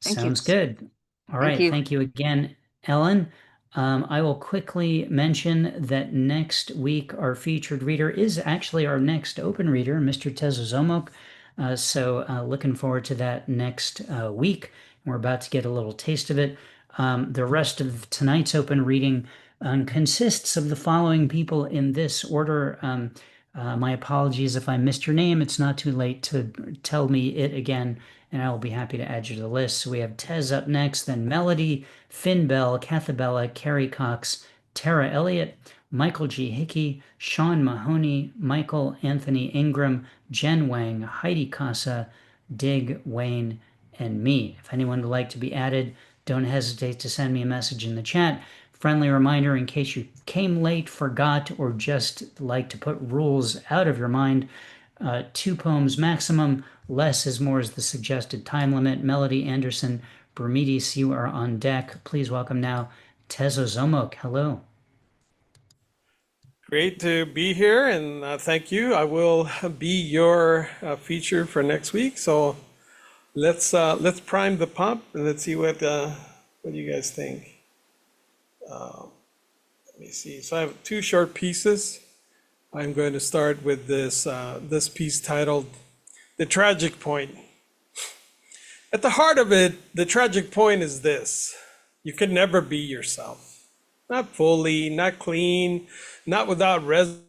Thank you. Sounds good. All Thank right. you. Thank you again, Ellen. I will quickly mention that next week our featured reader is actually our next open reader, Mr. Tezozomoc. So looking forward to that next week. We're about to get a little taste of it. The rest of tonight's open reading consists of the following people in this order. My apologies if I missed your name. It's not too late to tell me it again, and I will be happy to add you to the list. So we have Tez up next, then Melody, Finn Bell, Cathabella, Carrie Cox, Tara Elliott, Michael G. Hickey, Sean Mahoney, Michael Anthony Ingram, Jen Wang, Heidi Casa, Dig, Wayne, and me. If anyone would like to be added, don't hesitate to send me a message in the chat. Friendly reminder in case you came late, forgot, or just like to put rules out of your mind. 2 poems maximum. Less is more is the suggested time limit. Melody Anderson, Bermudis, you are on deck. Please welcome now Tezozomoc. Hello. Great to be here, and thank you. I will be your feature for next week. So let's prime the pump and let's see what you guys think. Let me see. So I have 2 short pieces. I'm going to start with this piece titled "The Tragic Point." At the heart of it, the tragic point is this: you can never be yourself. Not fully, not clean, not without residue.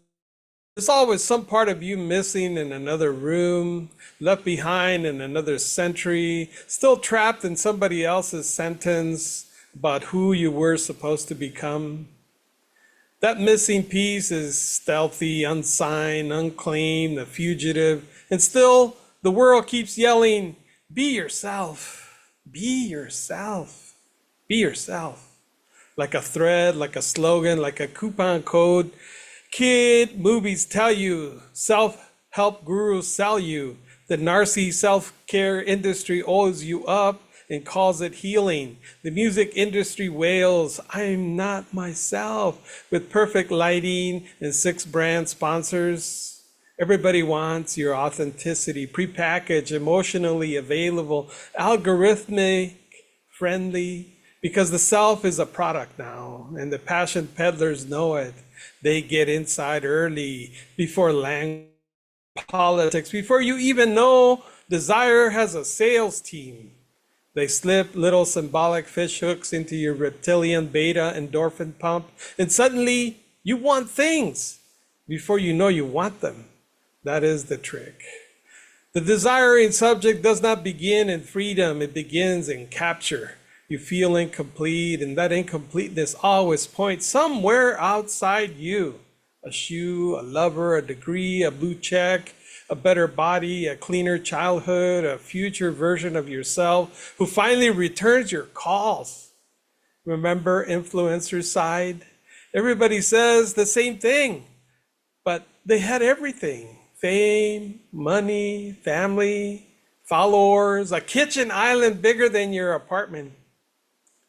There's always some part of you missing in another room, left behind in another century, still trapped in somebody else's sentence about who you were supposed to become. That missing piece is stealthy, unsigned, unclaimed, a fugitive, and still the world keeps yelling, Be yourself. Be yourself. Be yourself. Like a thread, like a slogan, like a coupon code. Kid movies tell you, self-help gurus sell you. The narcy self-care industry owes you up and calls it healing. The music industry wails, I'm not myself, with perfect lighting and 6 brand sponsors. Everybody wants your authenticity, prepackaged, emotionally available, algorithmic, friendly, because the self is a product now, and the passion peddlers know it. They get inside early, before language, politics, before you even know desire has a sales team. They slip little symbolic fish hooks into your reptilian beta endorphin pump, and suddenly you want things before you know you want them. That is the trick. The desiring subject does not begin in freedom, it begins in capture. You feel incomplete, and that incompleteness always points somewhere outside you. A shoe, a lover, a degree, a blue check, a better body, a cleaner childhood, a future version of yourself who finally returns your calls. Remember influencer side? Everybody says the same thing, but they had everything. Fame, money, family, followers, a kitchen island bigger than your apartment.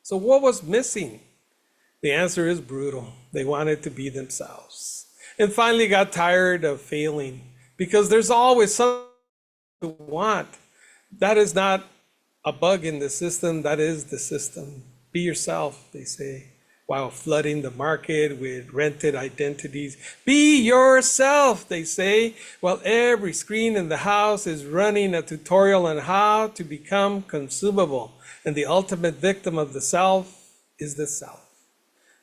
So what was missing? The answer is brutal. They wanted to be themselves and finally got tired of failing because there's always something to want. That is not a bug in the system. That is the system. Be yourself, they say, while flooding the market with rented identities. Be yourself, they say, while every screen in the house is running a tutorial on how to become consumable. And the ultimate victim of the self is the self.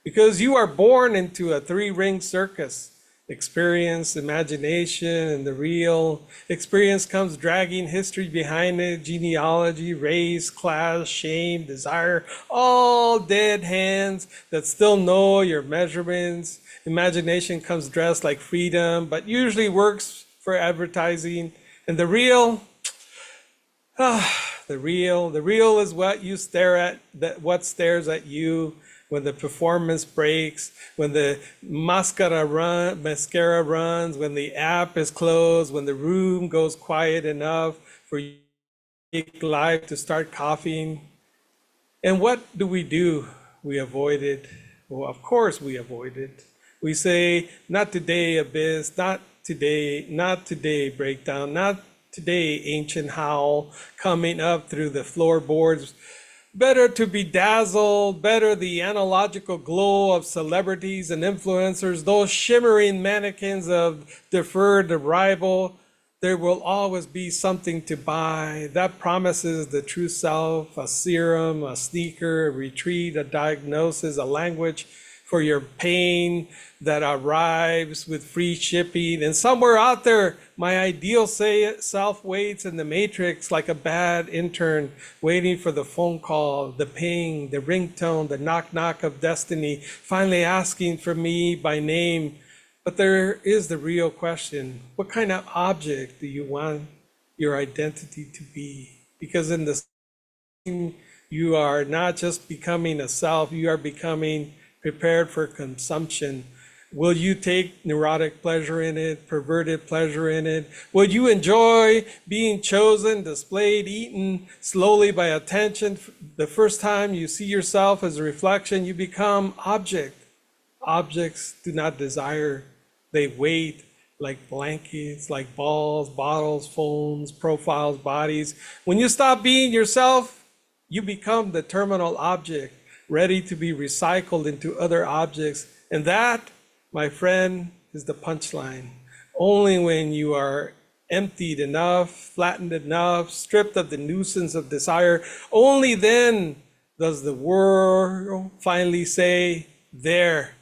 Because you are born into a 3-ring circus. Experience, imagination, and the real. Experience comes dragging history behind it, genealogy, race, class, shame, desire, all dead hands that still know your measurements. Imagination comes dressed like freedom, but usually works for advertising. And the real, the real is what you stare at, what stares at you when the performance breaks, when the mascara runs, when the app is closed, when the room goes quiet enough for you life to start coughing. And what do? We avoid it. Well, of course we avoid it. We say, not today, abyss, not today, breakdown, not today, ancient howl, coming up through the floorboards. Better to be dazzled, better the analogical glow of celebrities and influencers, those shimmering mannequins of deferred arrival. There will always be something to buy that promises the true self, a serum, a sneaker, a retreat, a diagnosis, a language for your pain that arrives with free shipping. And somewhere out there, my ideal self waits in the matrix like a bad intern waiting for the phone call, the ping, the ringtone, the knock knock of destiny, finally asking for me by name. But there is the real question. What kind of object do you want your identity to be? Because in the you are not just becoming a self, you are becoming prepared for consumption. Will you take neurotic pleasure in it, perverted pleasure in it? Will you enjoy being chosen, displayed, eaten slowly by attention? The first time you see yourself as a reflection, you become object. Objects do not desire. They wait like blankets, like balls, bottles, phones, profiles, bodies. When you stop being yourself, you become the terminal object, ready to be recycled into other objects. And that, my friend, is the punchline. Only when you are emptied enough, flattened enough, stripped of the nuisance of desire, only then does the world finally say, there,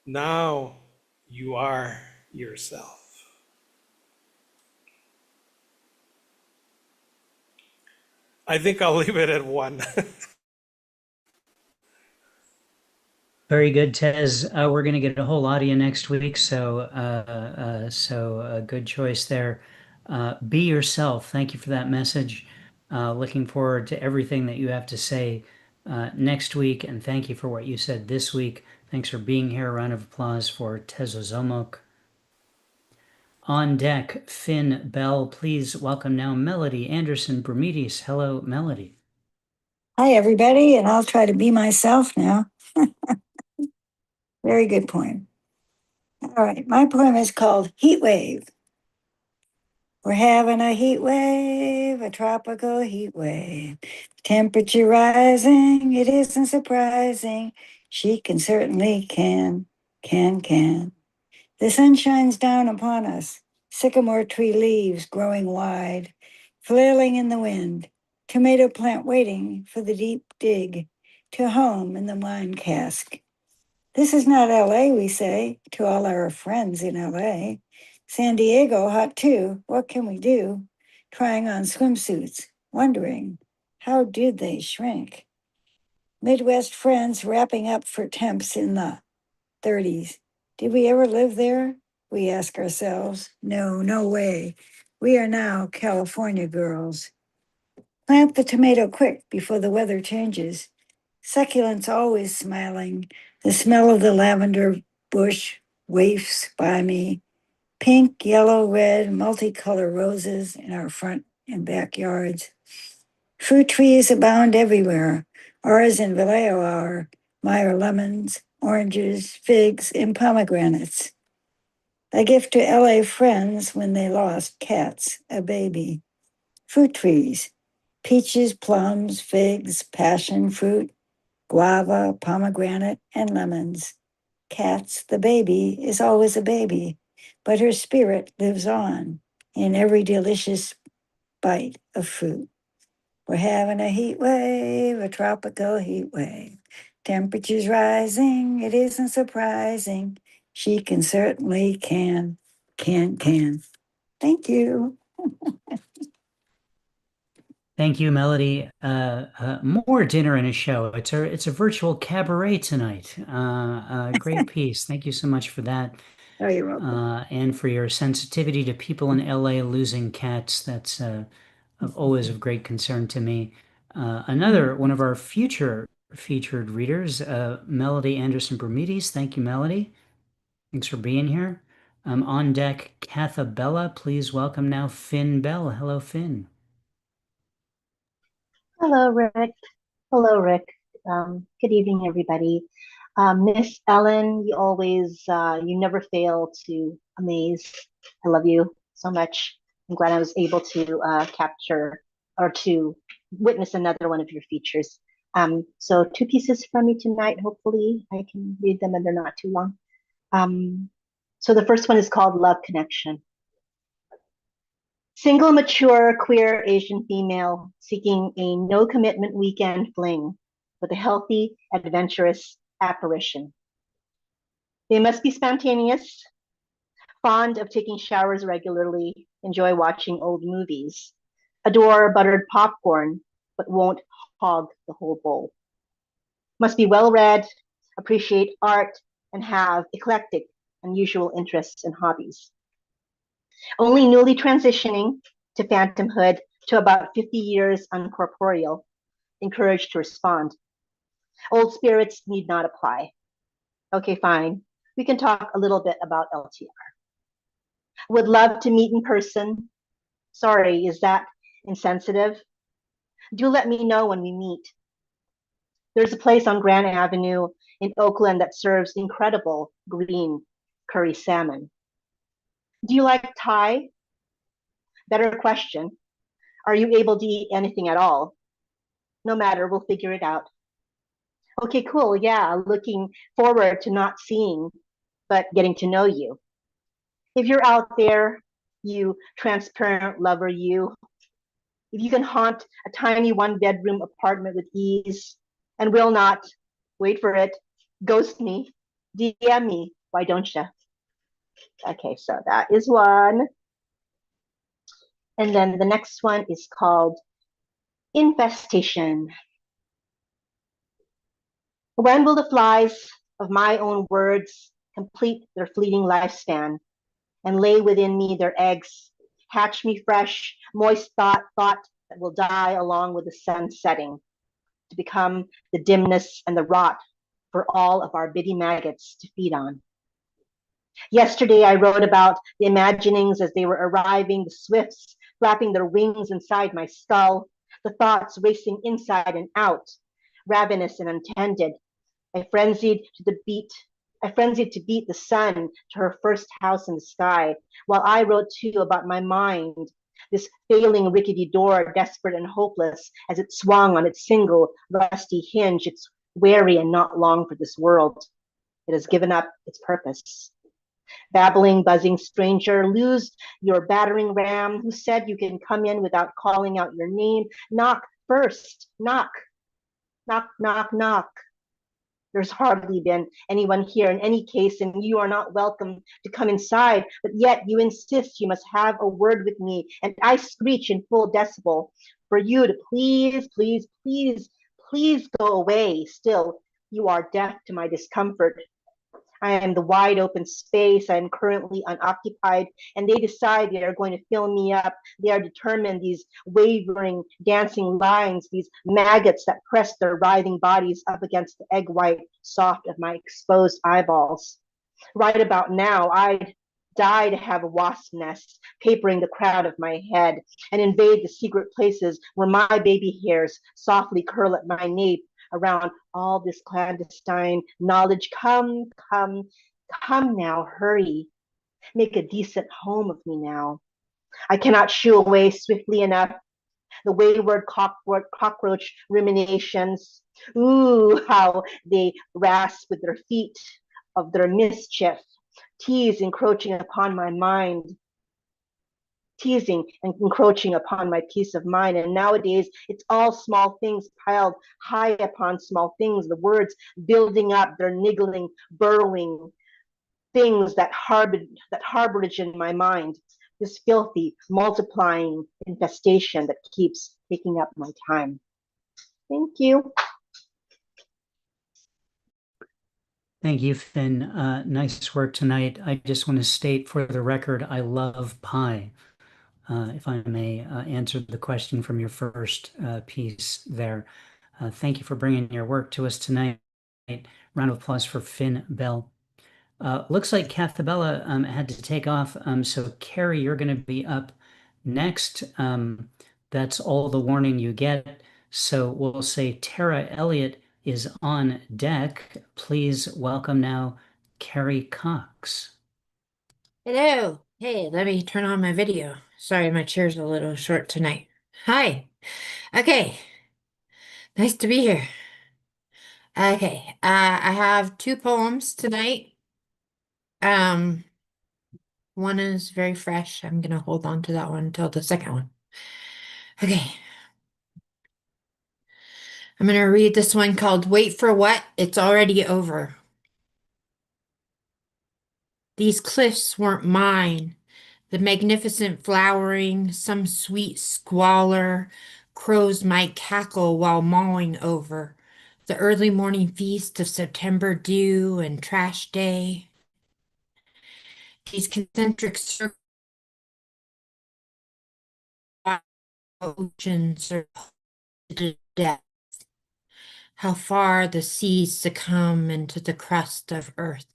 now you are yourself. I think I'll leave it at 1. Very good, Tez. We're going to get a whole audio next week, so a good choice there. Be yourself. Thank you for that message. Looking forward to everything that you have to say next week, and thank you for what you said this week. Thanks for being here. A round of applause for Tezozomoc. On deck, Finn Bell. Please welcome now Melody Anderson Bermudez. Hello, Melody. Hi, everybody, and I'll try to be myself now. Very good poem. All right, my poem is called Heat Wave. We're having a heat wave, a tropical heat wave. Temperature rising, it isn't surprising. She can certainly can. The sun shines down upon us, sycamore tree leaves growing wide, flailing in the wind, tomato plant waiting for the deep dig to home in the wine cask. This is not LA, we say to all our friends in LA. San Diego, hot too. What can we do? Trying on swimsuits, wondering, how did they shrink? Midwest friends wrapping up for temps in the 30s. Did we ever live there? We ask ourselves. No, no way. We are now California girls. Plant the tomato quick before the weather changes. Succulents always smiling. The smell of the lavender bush wafts by me. Pink, yellow, red, multicolor roses in our front and backyards. Fruit trees abound everywhere. Ours in Vallejo are Meyer lemons, oranges, figs, and pomegranates. A gift to LA friends when they lost cats, a baby. Fruit trees, peaches, plums, figs, passion fruit, guava, pomegranate, and lemons. Cats, the baby, is always a baby, but her spirit lives on in every delicious bite of fruit. We're having a heat wave, a tropical heat wave. Temperatures rising, it isn't surprising. She can certainly can. Thank you. Thank you, Melody. More dinner and a show. It's a virtual cabaret tonight. Great piece. Thank you so much for that. Oh, you're welcome. And for your sensitivity to people in LA losing cats. That's always of great concern to me. Another one of our future featured readers, Melody Anderson Bermudez. Thank you, Melody. Thanks for being here. On deck, Cathabella. Please welcome now Finn Bell. Hello, Finn. Hello, Rick. Hello, Rick. Good evening, everybody. Miss Ellen, you never fail to amaze. I love you so much. I'm glad I was able to capture or to witness another one of your features. So two pieces from me tonight. Hopefully I can read them and they're not too long. So the first one is called Love Connection. Single, mature, queer Asian female seeking a no commitment weekend fling with a healthy, adventurous apparition. They must be spontaneous, fond of taking showers regularly, enjoy watching old movies, adore buttered popcorn, but won't hog the whole bowl. Must be well read, appreciate art, and have eclectic, unusual interests and hobbies. Only newly transitioning to phantomhood to about 50 years uncorporeal, encouraged to respond. Old spirits need not apply. Okay, fine. We can talk a little bit about LTR. Would love to meet in person. Sorry, is that insensitive? Do let me know when we meet. There's a place on Grand Avenue in Oakland that serves incredible green curry salmon. Do you like Thai? Better question. Are you able to eat anything at all? No matter, we'll figure it out. Okay, cool. Yeah, looking forward to not seeing, but getting to know you. If you're out there, you transparent lover, you, if you can haunt a tiny one-bedroom apartment with ease and will not, wait for it, ghost me, DM me, why don't you? Okay, so that is one. And then the next one is called Infestation. When will the flies of my own words complete their fleeting lifespan and lay within me their eggs, hatch me fresh, moist thought that will die along with the sun setting, to become the dimness and the rot for all of our bitty maggots to feed on. Yesterday, I wrote about the imaginings as they were arriving, the swifts flapping their wings inside my skull, the thoughts racing inside and out, ravenous and untended. I frenzied to beat the sun to her first house in the sky, while I wrote too about my mind, this failing rickety door, desperate and hopeless, as it swung on its single rusty hinge. It's weary and not long for this world. It has given up its purpose. Babbling, buzzing stranger, lose your battering ram. Who said you can come in without calling out your name? Knock first, knock, knock, knock, knock. There's hardly been anyone here in any case, and you are not welcome to come inside, but yet you insist you must have a word with me, and I screech in full decibel for you to please, please, please, please go away. Still, you are deaf to my discomfort. I am the wide open space. I am currently unoccupied, and they decide they are going to fill me up. They are determined, these wavering, dancing lines, these maggots that press their writhing bodies up against the egg white soft of my exposed eyeballs. Right about now, I'd die to have a wasp nest papering the crown of my head and invade the secret places where my baby hairs softly curl at my nape around all this clandestine knowledge. Come, come, come now, hurry. Make a decent home of me now. I cannot shoo away swiftly enough the wayward cockroach ruminations. Ooh, how they rasp with their feet of their mischief, tease encroaching upon my mind, teasing and encroaching upon my peace of mind. And nowadays, it's all small things piled high upon small things, the words building up their niggling, burrowing things that harborage in my mind, this filthy, multiplying infestation that keeps taking up my time. Thank you. Thank you, Finn. Nice work tonight. I just want to state for the record, I love pie. If I may answer the question from your first piece there. Thank you for bringing your work to us tonight. Round of applause for Finn Bell. Looks like Cathabella had to take off, so Carrie, you're going to be up next. That's all the warning you get. So we'll say Tara Elliott is on deck. Please welcome now Carrie Cox. Hello. Hey, let me turn on my video. Sorry, my chair's a little short tonight. Hi. Okay. Nice to be here. Okay. I have two poems tonight. One is very fresh. I'm gonna hold on to that one until the second one. Okay. I'm gonna read this one called Wait for What? It's Already Over. These cliffs weren't mine. The magnificent flowering, some sweet squalor, crows might cackle while mawing over the early morning feast of September dew and trash day. These concentric circles, oceans are to death. How far the seas succumb into the crust of earth.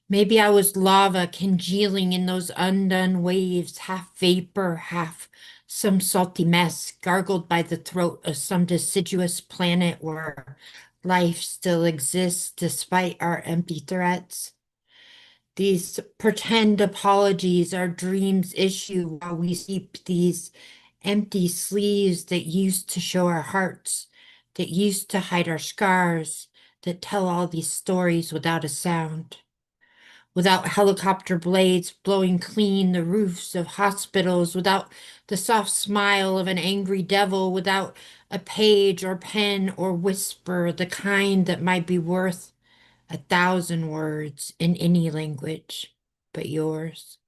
Maybe I was lava congealing in those undone waves, half vapor, half some salty mess, gargled by the throat of some deciduous planet where life still exists despite our empty threats. These pretend apologies our dreams issue while we seep these empty sleeves that used to show our hearts, that used to hide our scars, that tell all these stories without a sound. Without helicopter blades blowing clean the roofs of hospitals, without the soft smile of an angry devil, without a page or pen or whisper, the kind that might be worth 1,000 words in any language but yours.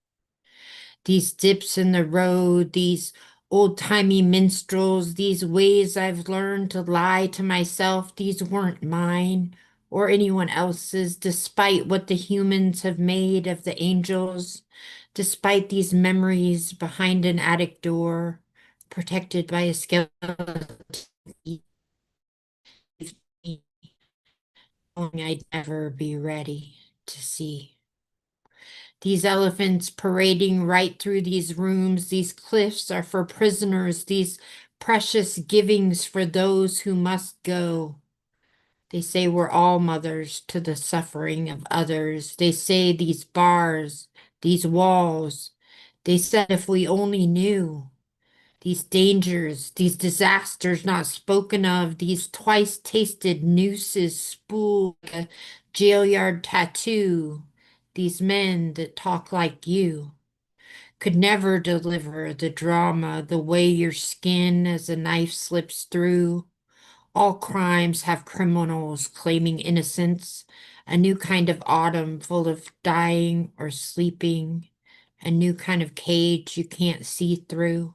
These dips in the road, these old-timey minstrels, these ways I've learned to lie to myself, these weren't mine or anyone else's, despite what the humans have made of the angels, despite these memories behind an attic door, protected by a skeleton. I'd never be ready to see. These elephants parading right through these rooms, these cliffs are for prisoners, these precious givings for those who must go. They say we're all mothers to the suffering of others. They say these bars, these walls, they said if we only knew. These dangers, these disasters not spoken of, these twice tasted nooses spool like a jail yard tattoo, these men that talk like you could never deliver the drama the way your skin as a knife slips through. All crimes have criminals claiming innocence, a new kind of autumn full of dying or sleeping, a new kind of cage you can't see through.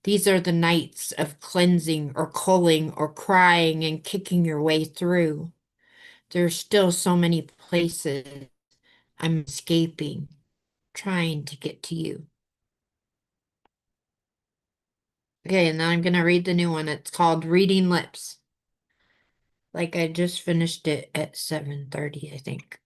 These are the nights of cleansing or culling or crying and kicking your way through. There's still so many places I'm escaping, trying to get to you. Okay, and now I'm going to read the new one. It's called Reading Lips. Like I just finished it at 7:30, I think.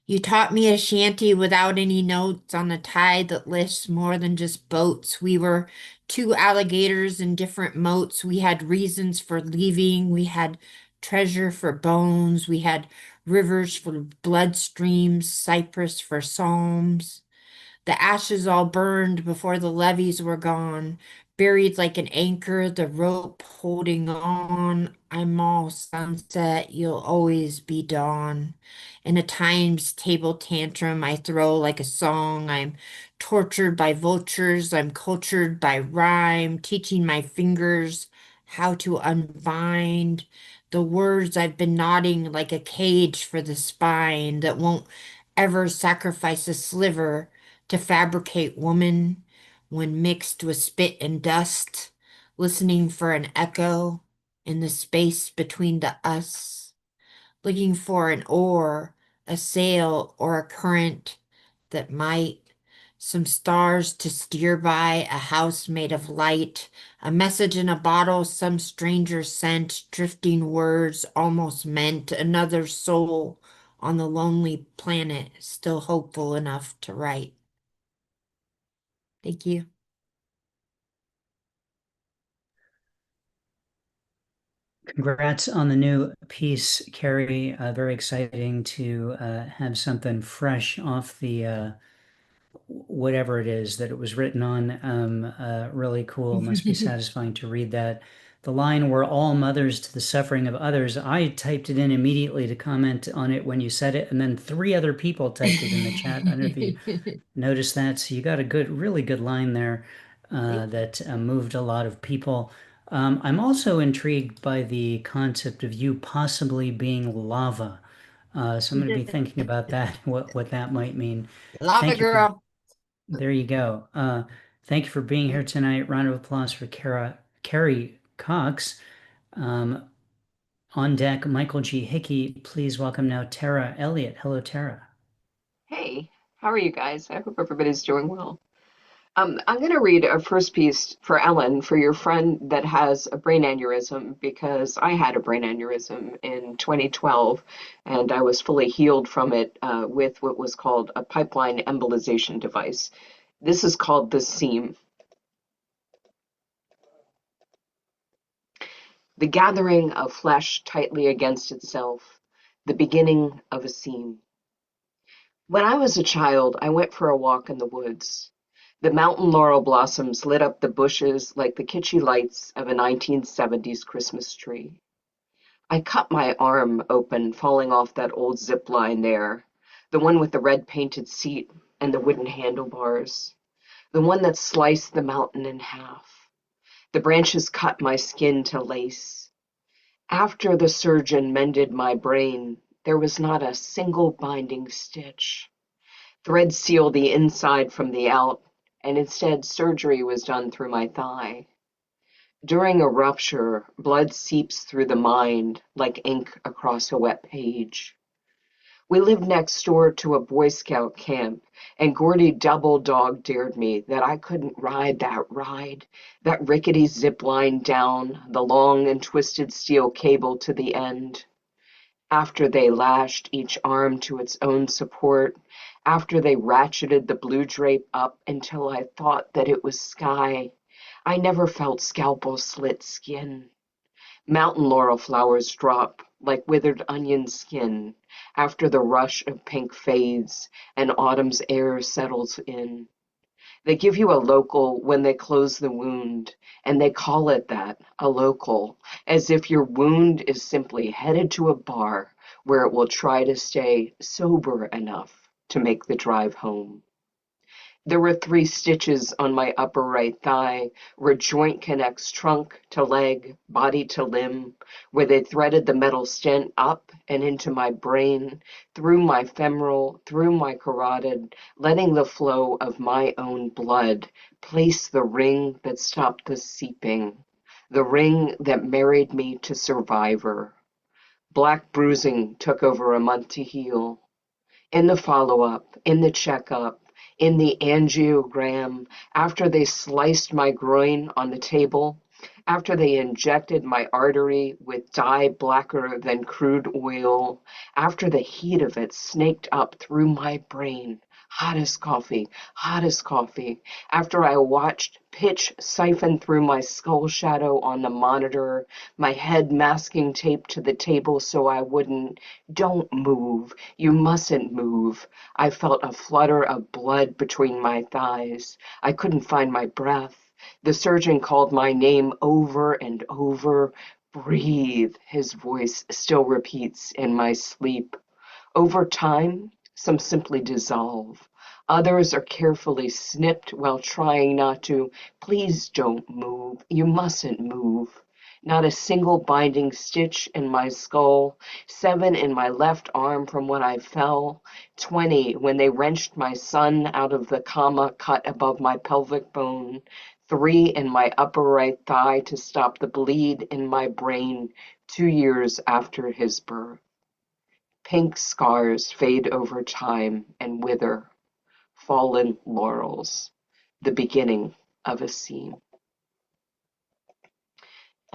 You taught me a shanty without any notes on a tide that lifts more than just boats. We were two alligators in different moats. We had reasons for leaving. We had treasure for bones. We had rivers for blood streams, cypress for psalms. The ashes all burned before the levees were gone, buried like an anchor, the rope holding on. I'm all sunset, you'll always be dawn. In a times table tantrum, I throw like a song. I'm tortured by vultures, I'm cultured by rhyme, teaching my fingers how to unbind the words I've been knotting like a cage for the spine that won't ever sacrifice a sliver to fabricate woman when mixed with spit and dust, listening for an echo in the space between the us, looking for an oar, a sail, or a current that might, some stars to steer by, a house made of light, a message in a bottle some stranger sent, drifting words almost meant, another soul on the lonely planet, still hopeful enough to write. Thank you. Congrats on the new piece, Carrie. Very exciting to have something fresh off the whatever it is that it was written on. Really cool. Must be satisfying to read that. The line, "We're all mothers to the suffering of others." I typed it in immediately to comment on it when you said it, and then three other people typed it in the chat. I don't know if you noticed that. So you got a good, really good line there that moved a lot of people. I'm also intrigued by the concept of you possibly being lava. So I'm going to be thinking about that, what that might mean. Lava Thank you for, girl. there you go. Thank you for being here tonight. Round of applause for Carrie Cox. On deck, Michael G. Hickey. Please welcome now Tara Elliott. Hello, Tara. Hey, how are you guys? I hope everybody's doing well. I'm going to read a first piece for Ellen, for your friend that has a brain aneurysm, because I had a brain aneurysm in 2012, and I was fully healed from it with what was called a pipeline embolization device. This is called the seam. The gathering of flesh tightly against itself, the beginning of a seam. When I was a child, I went for a walk in the woods. The mountain laurel blossoms lit up the bushes like the kitschy lights of a 1970s Christmas tree. I cut my arm open, falling off that old zip line there, the one with the red painted seat and the wooden handlebars, the one that sliced the mountain in half. The branches cut my skin to lace. After the surgeon mended my brain, there was not a single binding stitch. Threads sealed the inside from the out, and instead surgery was done through my thigh. During a rupture, blood seeps through the mind like ink across a wet page. We lived next door to a Boy Scout camp, and Gordy double dog dared me that I couldn't ride, that rickety zip line down, the long and twisted steel cable to the end. After they lashed each arm to its own support, after they ratcheted the blue drape up until I thought that it was sky, I never felt scalpel slit skin. Mountain laurel flowers drop like withered onion skin after the rush of pink fades and autumn's air settles in. They give you a local when they close the wound, and they call it that, a local, as if your wound is simply headed to a bar where it will try to stay sober enough to make the drive home. There were 3 stitches on my upper right thigh, where joint connects trunk to leg, body to limb, where they threaded the metal stent up and into my brain, through my femoral, through my carotid, letting the flow of my own blood place the ring that stopped the seeping, the ring that married me to survivor. Black bruising took over a month to heal. In the follow-up, in the checkup, in the angiogram, after they sliced my groin on the table, after they injected my artery with dye blacker than crude oil, after the heat of it snaked up through my brain, hot as coffee, after I watched pitch siphon through my skull shadow on the monitor, my head masking tape to the table so I wouldn't, don't move, you mustn't move. I felt a flutter of blood between my thighs. I couldn't find my breath. The surgeon called my name over and over. Breathe, his voice still repeats in my sleep. Over time, some simply dissolve. Others are carefully snipped while trying not to. Please don't move. You mustn't move. Not a single binding stitch in my skull. 7 in my left arm from when I fell. 20 when they wrenched my son out of the comma cut above my pelvic bone. 3 in my upper right thigh to stop the bleed in my brain 2 years after his birth. Pink scars fade over time and wither, fallen laurels, the beginning of a seam.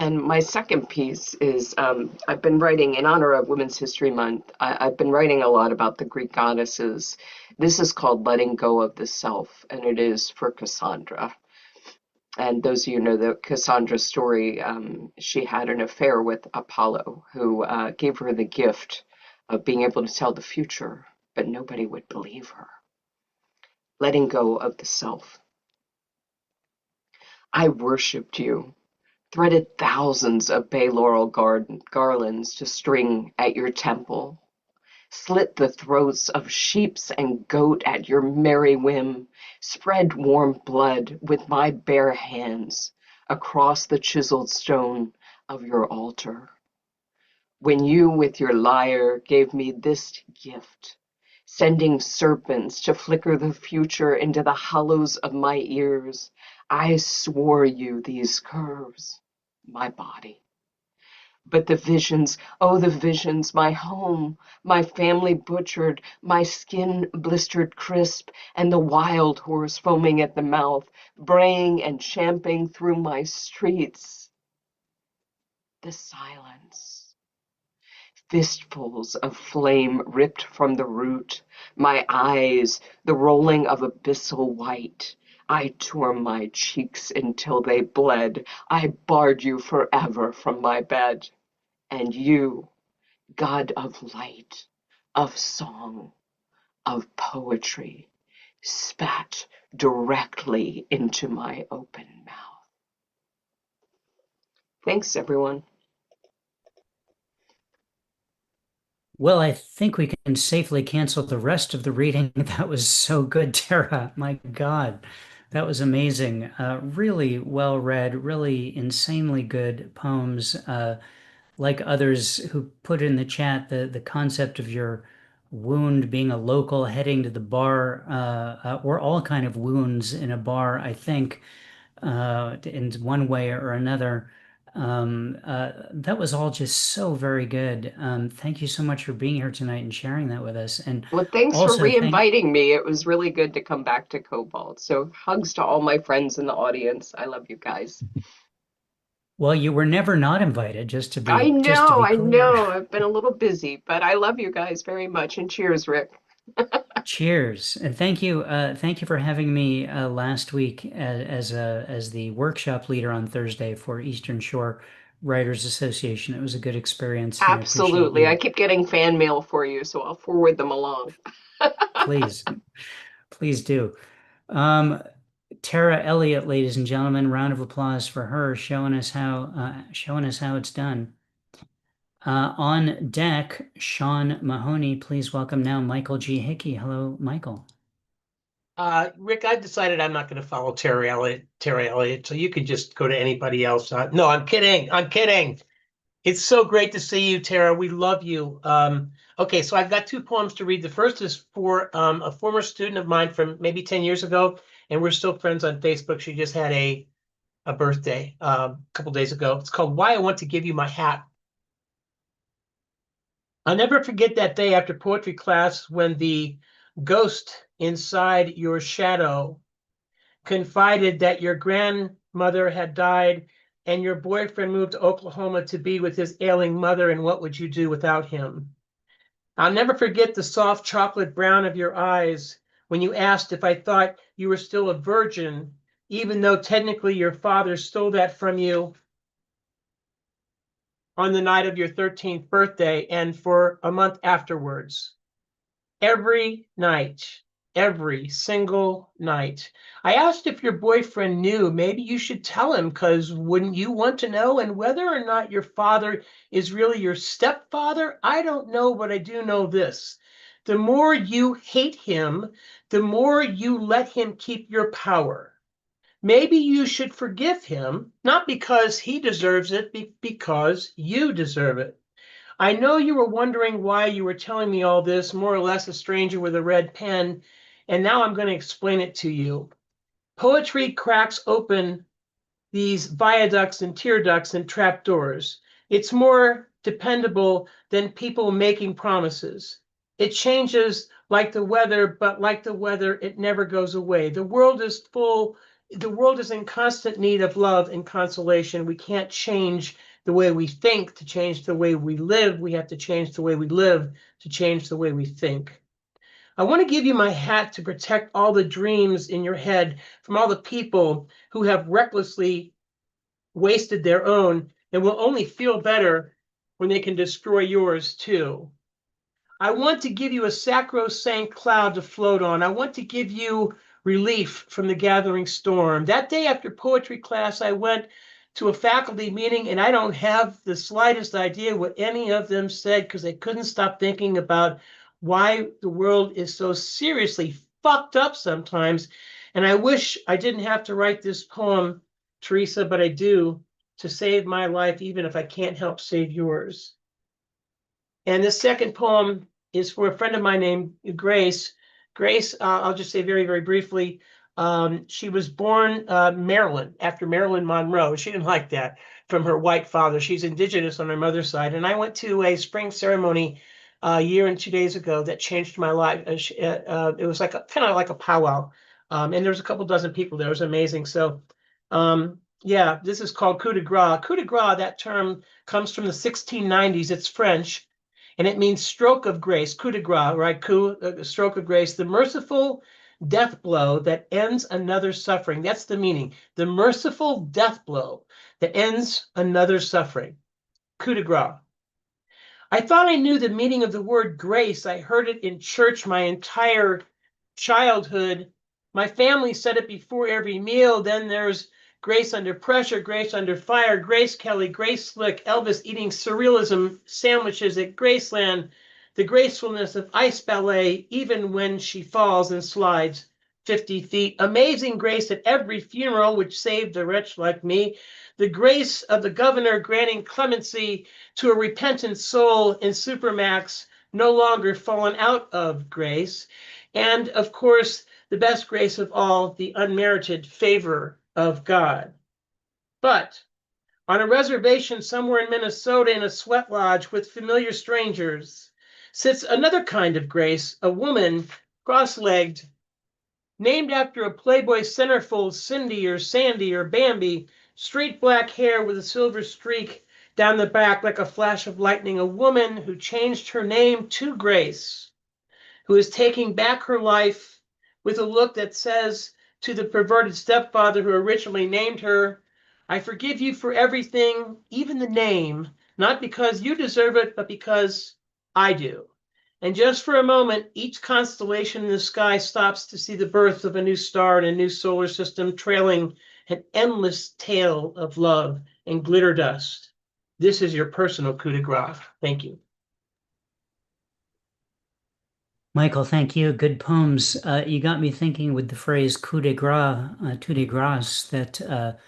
And my second piece is I've been writing in honor of Women's History Month. I've been writing a lot about the Greek goddesses. This is called Letting Go of the Self, and it is for Cassandra. And those of you know the Cassandra story, she had an affair with Apollo, who gave her the gift of being able to tell the future, but nobody would believe her. Letting go of the self. I worshipped you, threaded thousands of bay laurel garlands to string at your temple, slit the throats of sheep and goat at your merry whim, spread warm blood with my bare hands across the chiseled stone of your altar. When you with your lyre gave me this gift, sending serpents to flicker the future into the hollows of my ears, I swore you these curves, my body. But the visions, oh, the visions, my home, my family butchered, my skin blistered crisp, and the wild horse foaming at the mouth, braying and champing through my streets. The silence. Fistfuls of flame ripped from the root, my eyes, the rolling of abyssal white. I tore my cheeks until they bled. I barred you forever from my bed. And you, God of light, of song, of poetry, spat directly into my open mouth. Thanks, everyone. Well, I think we can safely cancel the rest of the reading. That was so good, Tara. My God, that was amazing. Really well read, really insanely good poems. Like others who put in the chat, the concept of your wound being a local heading to the bar, or all kind of wounds in a bar, I think, in one way or another. That was all just so very good. Thank you so much for being here tonight and sharing that with us. And Well, thanks for also re-inviting me. It was really good to come back to Cobalt. So hugs to all my friends in the audience. I love you guys. well, you were never not invited, I just to know, be I clear. know. I've been a little busy, but I love you guys very much. And cheers, Rick. Cheers, and thank you for having me last week as the workshop leader on Thursday for Eastern Shore Writers Association. It was a good experience, and I appreciate Absolutely. I you. keep getting fan mail for you, so I'll forward them along. Please, please do. Um, Tara Elliott, ladies and gentlemen, round of applause for her showing us how it's done. On deck, Sean Mahoney. Please welcome now Michael G. Hickey. Hello, Michael. Rick, I've decided I'm not going to follow Terry Elliott, so you can just go to anybody else. No, I'm kidding. I'm kidding. It's so great to see you, Tara. We love you. Okay, so I've got two poems to read. The first is for a former student of mine from maybe 10 years ago, and we're still friends on Facebook. She just had a birthday a couple days ago. It's called Why I Want to Give You My Hat. I'll never forget that day after poetry class when the ghost inside your shadow confided that your grandmother had died and your boyfriend moved to Oklahoma to be with his ailing mother, and what would you do without him? I'll never forget the soft chocolate brown of your eyes when you asked if I thought you were still a virgin, even though technically your father stole that from you on the night of your 13th birthday and for a month afterwards. Every night, every single night. I asked if your boyfriend knew. Maybe you should tell him, because wouldn't you want to know? And whether or not your father is really your stepfather, I don't know, but I do know this. The more you hate him, the more you let him keep your power. Maybe you should forgive him, not because he deserves it, because you deserve it. I know you were wondering why you were telling me all this, more or less a stranger with a red pen, and now I'm going to explain it to you. Poetry cracks open these viaducts and tear ducts and trapdoors. It's more dependable than people making promises. It changes like the weather, but like the weather, it never goes away. The world is in constant need of love and consolation. We can't change the way we think to change the way we live. We have to change the way we live to change the way we think. I want to give you my hat to protect all the dreams in your head from all the people who have recklessly wasted their own and will only feel better when they can destroy yours too. I want to give you a sacrosanct cloud to float on. I want to give you relief from the gathering storm. That day after poetry class, I went to a faculty meeting, and I don't have the slightest idea what any of them said, because they couldn't stop thinking about why the world is so seriously fucked up sometimes. And I wish I didn't have to write this poem, Teresa, but I do, to save my life, even if I can't help save yours. And the second poem is for a friend of mine named Grace. Grace, I'll just say very, very briefly, she was born Marilyn, after Marilyn Monroe. She didn't like that from her white father. She's indigenous on her mother's side. And I went to a spring ceremony a year and 2 days ago that changed my life. It was like kind of like a powwow. And there was a couple dozen people there. It was amazing. So yeah, this is called coup de grace. Coup de grace, that term comes from the 1690s. It's French. And it means stroke of grace, coup de grace, right? Coup, stroke of grace, the merciful death blow that ends another suffering. That's the meaning. The merciful death blow that ends another suffering. Coup de grace. I thought I knew the meaning of the word grace. I heard it in church my entire childhood. My family said it before every meal. Then there's Grace Under Pressure, Grace Under Fire, Grace Kelly, Grace Slick, Elvis eating surrealism sandwiches at Graceland, the gracefulness of ice ballet, even when she falls and slides 50 feet. Amazing grace at every funeral, which saved a wretch like me. The grace of the governor granting clemency to a repentant soul in Supermax, no longer fallen out of grace. And of course, the best grace of all, the unmerited favor of God. But On a reservation somewhere in Minnesota in a sweat lodge with familiar strangers sits another kind of grace, a woman, cross-legged, named after a Playboy centerfold, Cindy or Sandy or Bambi, straight black hair with a silver streak down the back like a flash of lightning, a woman who changed her name to Grace, who is taking back her life with a look that says to the perverted stepfather who originally named her, I forgive you for everything, even the name, not because you deserve it, but because I do. And just for a moment, each constellation in the sky stops to see the birth of a new star in a new solar system, trailing an endless tale of love and glitter dust. This is your personal coup de grace. Thank you. Michael, thank you. Good poems. You got me thinking with the phrase coup de grace, that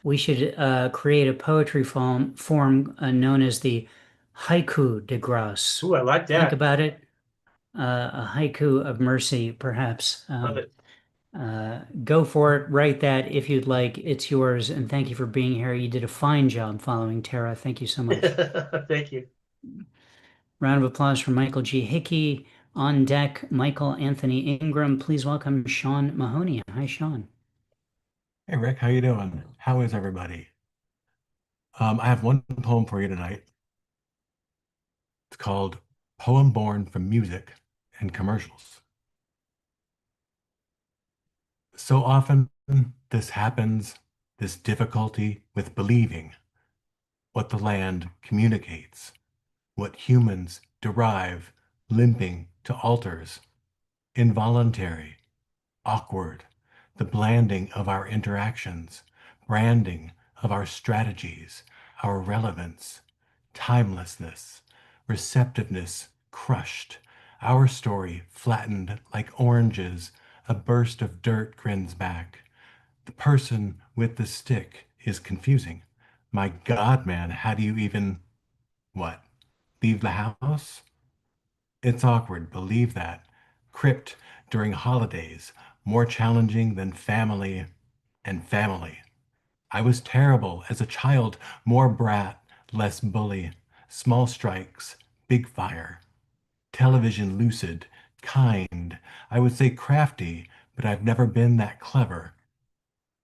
we should create a poetry form known as the haiku de grace. Ooh, I like that. Think about it. A haiku of mercy, perhaps. Love it. Go for it. Write that if you'd like. It's yours. And thank you for being here. You did a fine job following Tara. Thank you so much. Thank you. Round of applause for Michael G. Hickey. On deck, Michael Anthony Ingram. Please welcome Sean Mahoney. Hi, Sean. Hey Rick, how you doing? How is everybody? I have one poem for you tonight. It's called Poem Born from Music and Commercials. So often this happens, this difficulty with believing what the land communicates, what humans derive, limping to altars, involuntary, awkward, the blanding of our interactions, branding of our strategies, our relevance, timelessness, receptiveness crushed, our story flattened like oranges, a burst of dirt grins back. The person with the stick is confusing. My God, man, how do you even, what, leave the house? It's awkward, believe that. Crypt during holidays, more challenging than family and family. I was terrible as a child, more brat, less bully, small strikes, big fire. Television lucid, kind, I would say crafty, but I've never been that clever.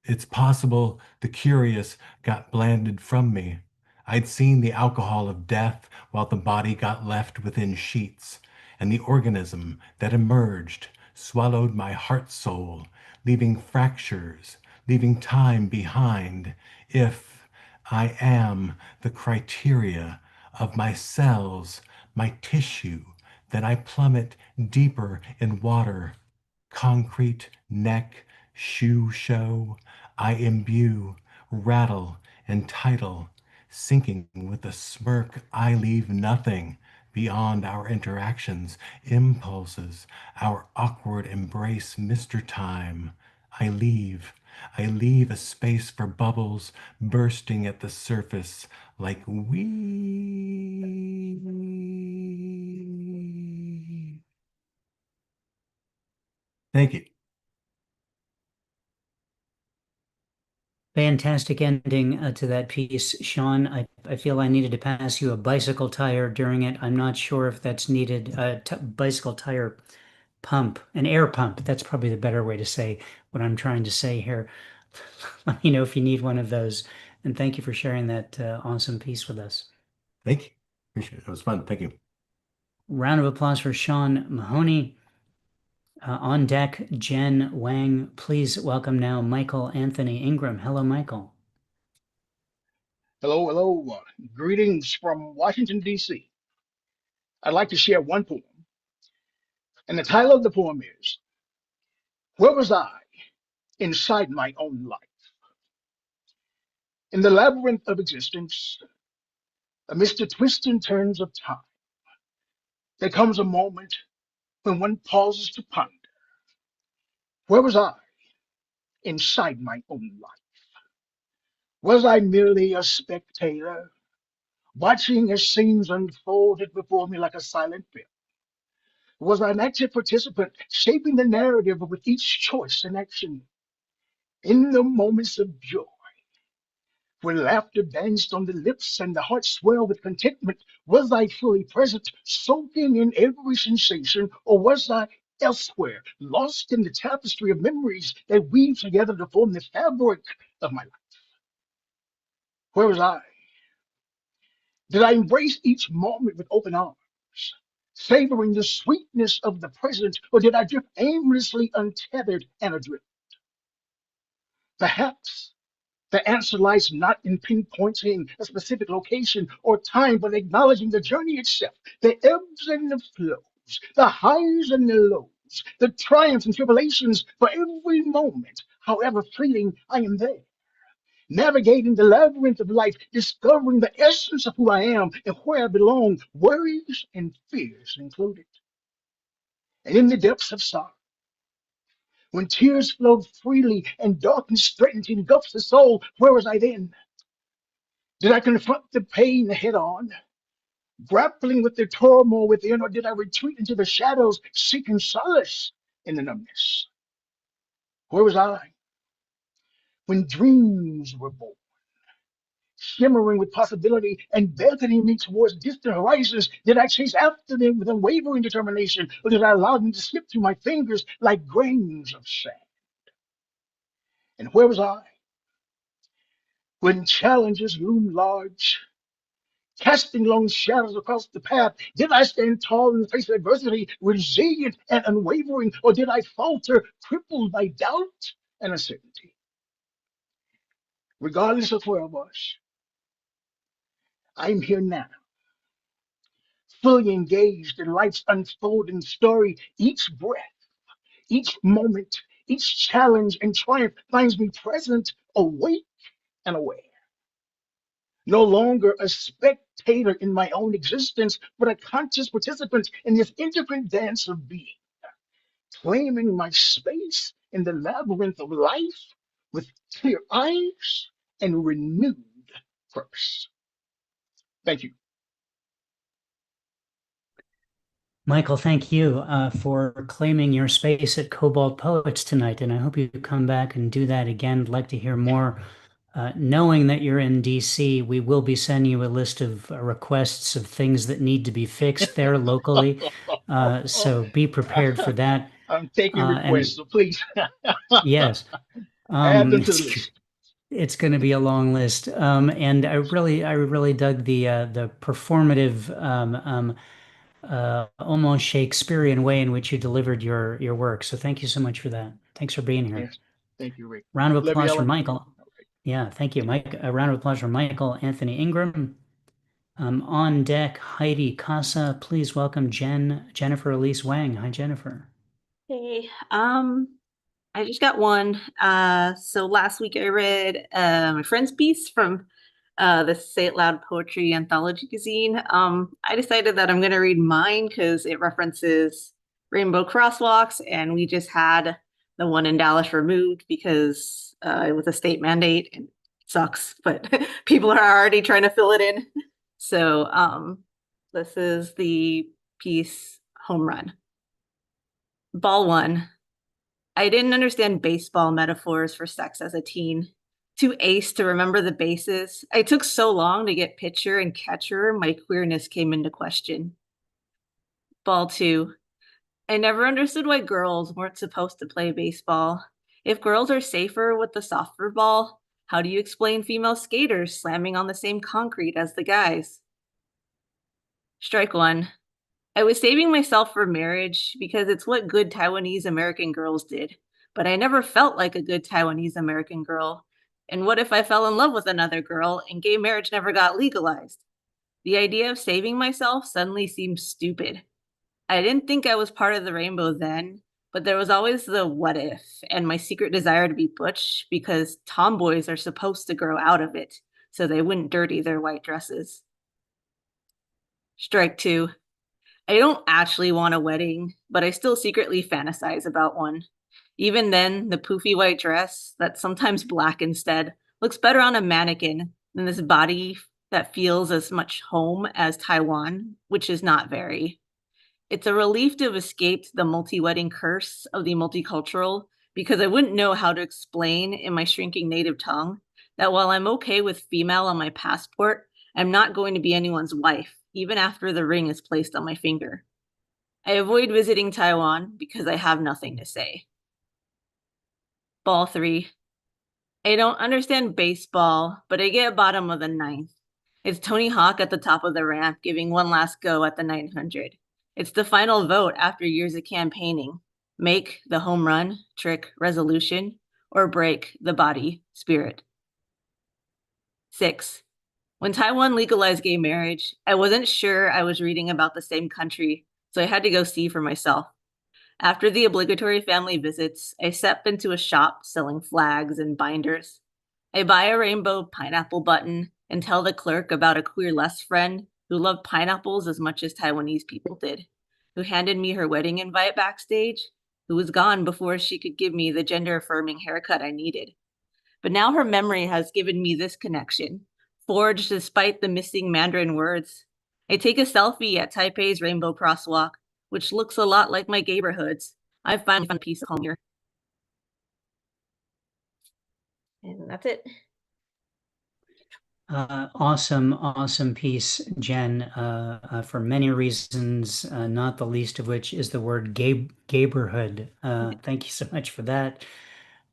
It's possible the curious got blanded from me. I'd seen the alcohol of death while the body got left within sheets, and the organism that emerged swallowed my heart soul, leaving fractures, leaving time behind. If I am the criteria of my cells, my tissue, then I plummet deeper in water. Concrete neck, shoe show, I imbue, rattle, and title, sinking with a smirk, I leave nothing beyond our interactions, impulses, our awkward embrace, Mr. Time. I leave a space for bubbles bursting at the surface like we. Thank you. Fantastic ending to that piece, Sean. I feel I needed to pass you a bicycle tire during it. I'm not sure if that's needed. Bicycle tire pump, an air pump. That's probably the better way to say what I'm trying to say here. Let me know if you need one of those. And thank you for sharing that awesome piece with us. Thank you. Appreciate it. It was fun. Thank you. Round of applause for Sean Mahoney. On deck, Jen Wang. Please welcome now Michael Anthony Ingram. Hello, Michael. Hello, hello. Greetings from Washington, D.C. I'd like to share one poem, and the title of the poem is Where Was I Inside My Own Life? In the labyrinth of existence, amidst the twists and turns of time, there comes a moment when one pauses to ponder. Where was I inside my own life? Was I merely a spectator, watching as scenes unfolded before me like a silent film? Was I an active participant, shaping the narrative with each choice and action? In the moments of joy, When laughter danced on the lips and the heart swelled with contentment, was I fully present, soaking in every sensation, or was I elsewhere, lost in the tapestry of memories that weave together to form the fabric of my life? Where was I? Did I embrace each moment with open arms, savoring the sweetness of the present, or did I drift aimlessly untethered and adrift? Perhaps the answer lies not in pinpointing a specific location or time, but acknowledging the journey itself, the ebbs and the flows, the highs and the lows, the triumphs and tribulations for every moment, however fleeting, I am there. Navigating the labyrinth of life, discovering the essence of who I am and where I belong, worries and fears included. And in the depths of sorrow, when tears flowed freely and darkness threatened to engulf the soul, where was I then? Did I confront the pain head on, grappling with the turmoil within, or did I retreat into the shadows, seeking solace in the numbness? Where was I when dreams were born, shimmering with possibility and beckoning me towards distant horizons? Did I chase after them with unwavering determination, or did I allow them to slip through my fingers like grains of sand? And where was I when challenges loomed large, casting long shadows across the path? Did I stand tall in the face of adversity, resilient and unwavering, or did I falter, crippled by doubt and uncertainty? Regardless of where I was, I'm here now, fully engaged in life's unfolding story. Each breath, each moment, each challenge and triumph finds me present, awake and aware. No longer a spectator in my own existence, but a conscious participant in this intricate dance of being, claiming my space in the labyrinth of life with clear eyes and renewed purpose. Thank you. Michael, thank you for claiming your space at Cobalt Poets tonight, and I hope you come back and do that again. I'd like to hear more. Knowing that you're in DC, we will be sending you a list of requests of things that need to be fixed there locally. So be prepared for that. I'm taking And requests, so please yes, add them to the list. it's going to be a long list. And I really dug the performative, almost Shakespearean way in which you delivered your work. So thank you so much for that. Thanks for being here. Yes. Thank you, Rick. Round of Love you, applause for Ellen. Michael. Yeah, thank you, Mike. A round of applause for Michael Anthony Ingram. On deck, Heidi Casa. Please welcome Jennifer Elise Wang. Hi, Jennifer. Hey, I just got one. So last week I read my friend's piece from the Say It Loud Poetry Anthology zine. I decided that I'm going to read mine because it references rainbow crosswalks, and we just had the one in Dallas removed because it was a state mandate and it sucks, but people are already trying to fill it in. So this is the piece Home Run. Ball one. I didn't understand baseball metaphors for sex as a teen. Too ace to remember the bases. I took so long to get pitcher and catcher, my queerness came into question. Ball two. I never understood why girls weren't supposed to play baseball. If girls are safer with the softer ball, how do you explain female skaters slamming on the same concrete as the guys? Strike one. I was saving myself for marriage because it's what good Taiwanese American girls did, but I never felt like a good Taiwanese American girl. And what if I fell in love with another girl and gay marriage never got legalized? The idea of saving myself suddenly seemed stupid. I didn't think I was part of the rainbow then, but there was always the what if and my secret desire to be butch because tomboys are supposed to grow out of it so they wouldn't dirty their white dresses. Strike two. I don't actually want a wedding, but I still secretly fantasize about one. Even then, the poofy white dress, that's sometimes black instead, looks better on a mannequin than this body that feels as much home as Taiwan, which is not very. It's a relief to have escaped the multi-wedding curse of the multicultural because I wouldn't know how to explain in my shrinking native tongue that while I'm okay with female on my passport, I'm not going to be anyone's wife, even after the ring is placed on my finger. I avoid visiting Taiwan because I have nothing to say. Ball 3. I don't understand baseball, but I get bottom of the ninth. It's Tony Hawk at the top of the ramp, giving one last go at the 900. It's the final vote after years of campaigning. Make the home run, trick, resolution, or break the body, spirit. 6. When Taiwan legalized gay marriage, I wasn't sure I was reading about the same country, so I had to go see for myself. After the obligatory family visits, I step into a shop selling flags and binders. I buy a rainbow pineapple button and tell the clerk about a queer less friend who loved pineapples as much as Taiwanese people did, who handed me her wedding invite backstage, who was gone before she could give me the gender-affirming haircut I needed. But now her memory has given me this connection, forged despite the missing Mandarin words. I take a selfie at Taipei's Rainbow Crosswalk, which looks a lot like my neighborhoods. I finally found peace at home here. And that's it. Awesome piece, Jen, for many reasons, not the least of which is the word gayborhood. Thank you so much for that,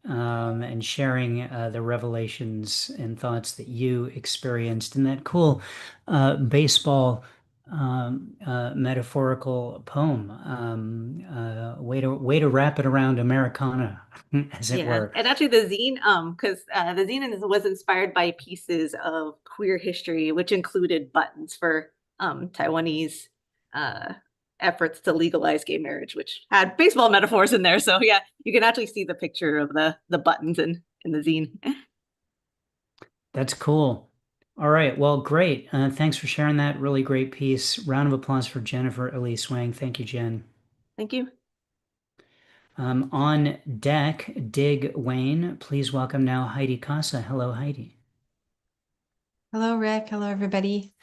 and sharing the revelations and thoughts that you experienced in that cool baseball metaphorical poem. Way to wrap it around Americana, as it were. And actually the zine, because the zine was inspired by pieces of queer history, which included buttons for Taiwanese efforts to legalize gay marriage, which had baseball metaphors in there. So yeah, you can actually see the picture of the buttons in the zine. That's cool. All right. Well, great. Thanks for sharing that really great piece. Round of applause for Jennifer Elise Wang. Thank you, Jen. Thank you. On deck, Dig Wayne. Please welcome now Heidi Casa. Hello, Heidi. Hello, Rick. Hello, everybody.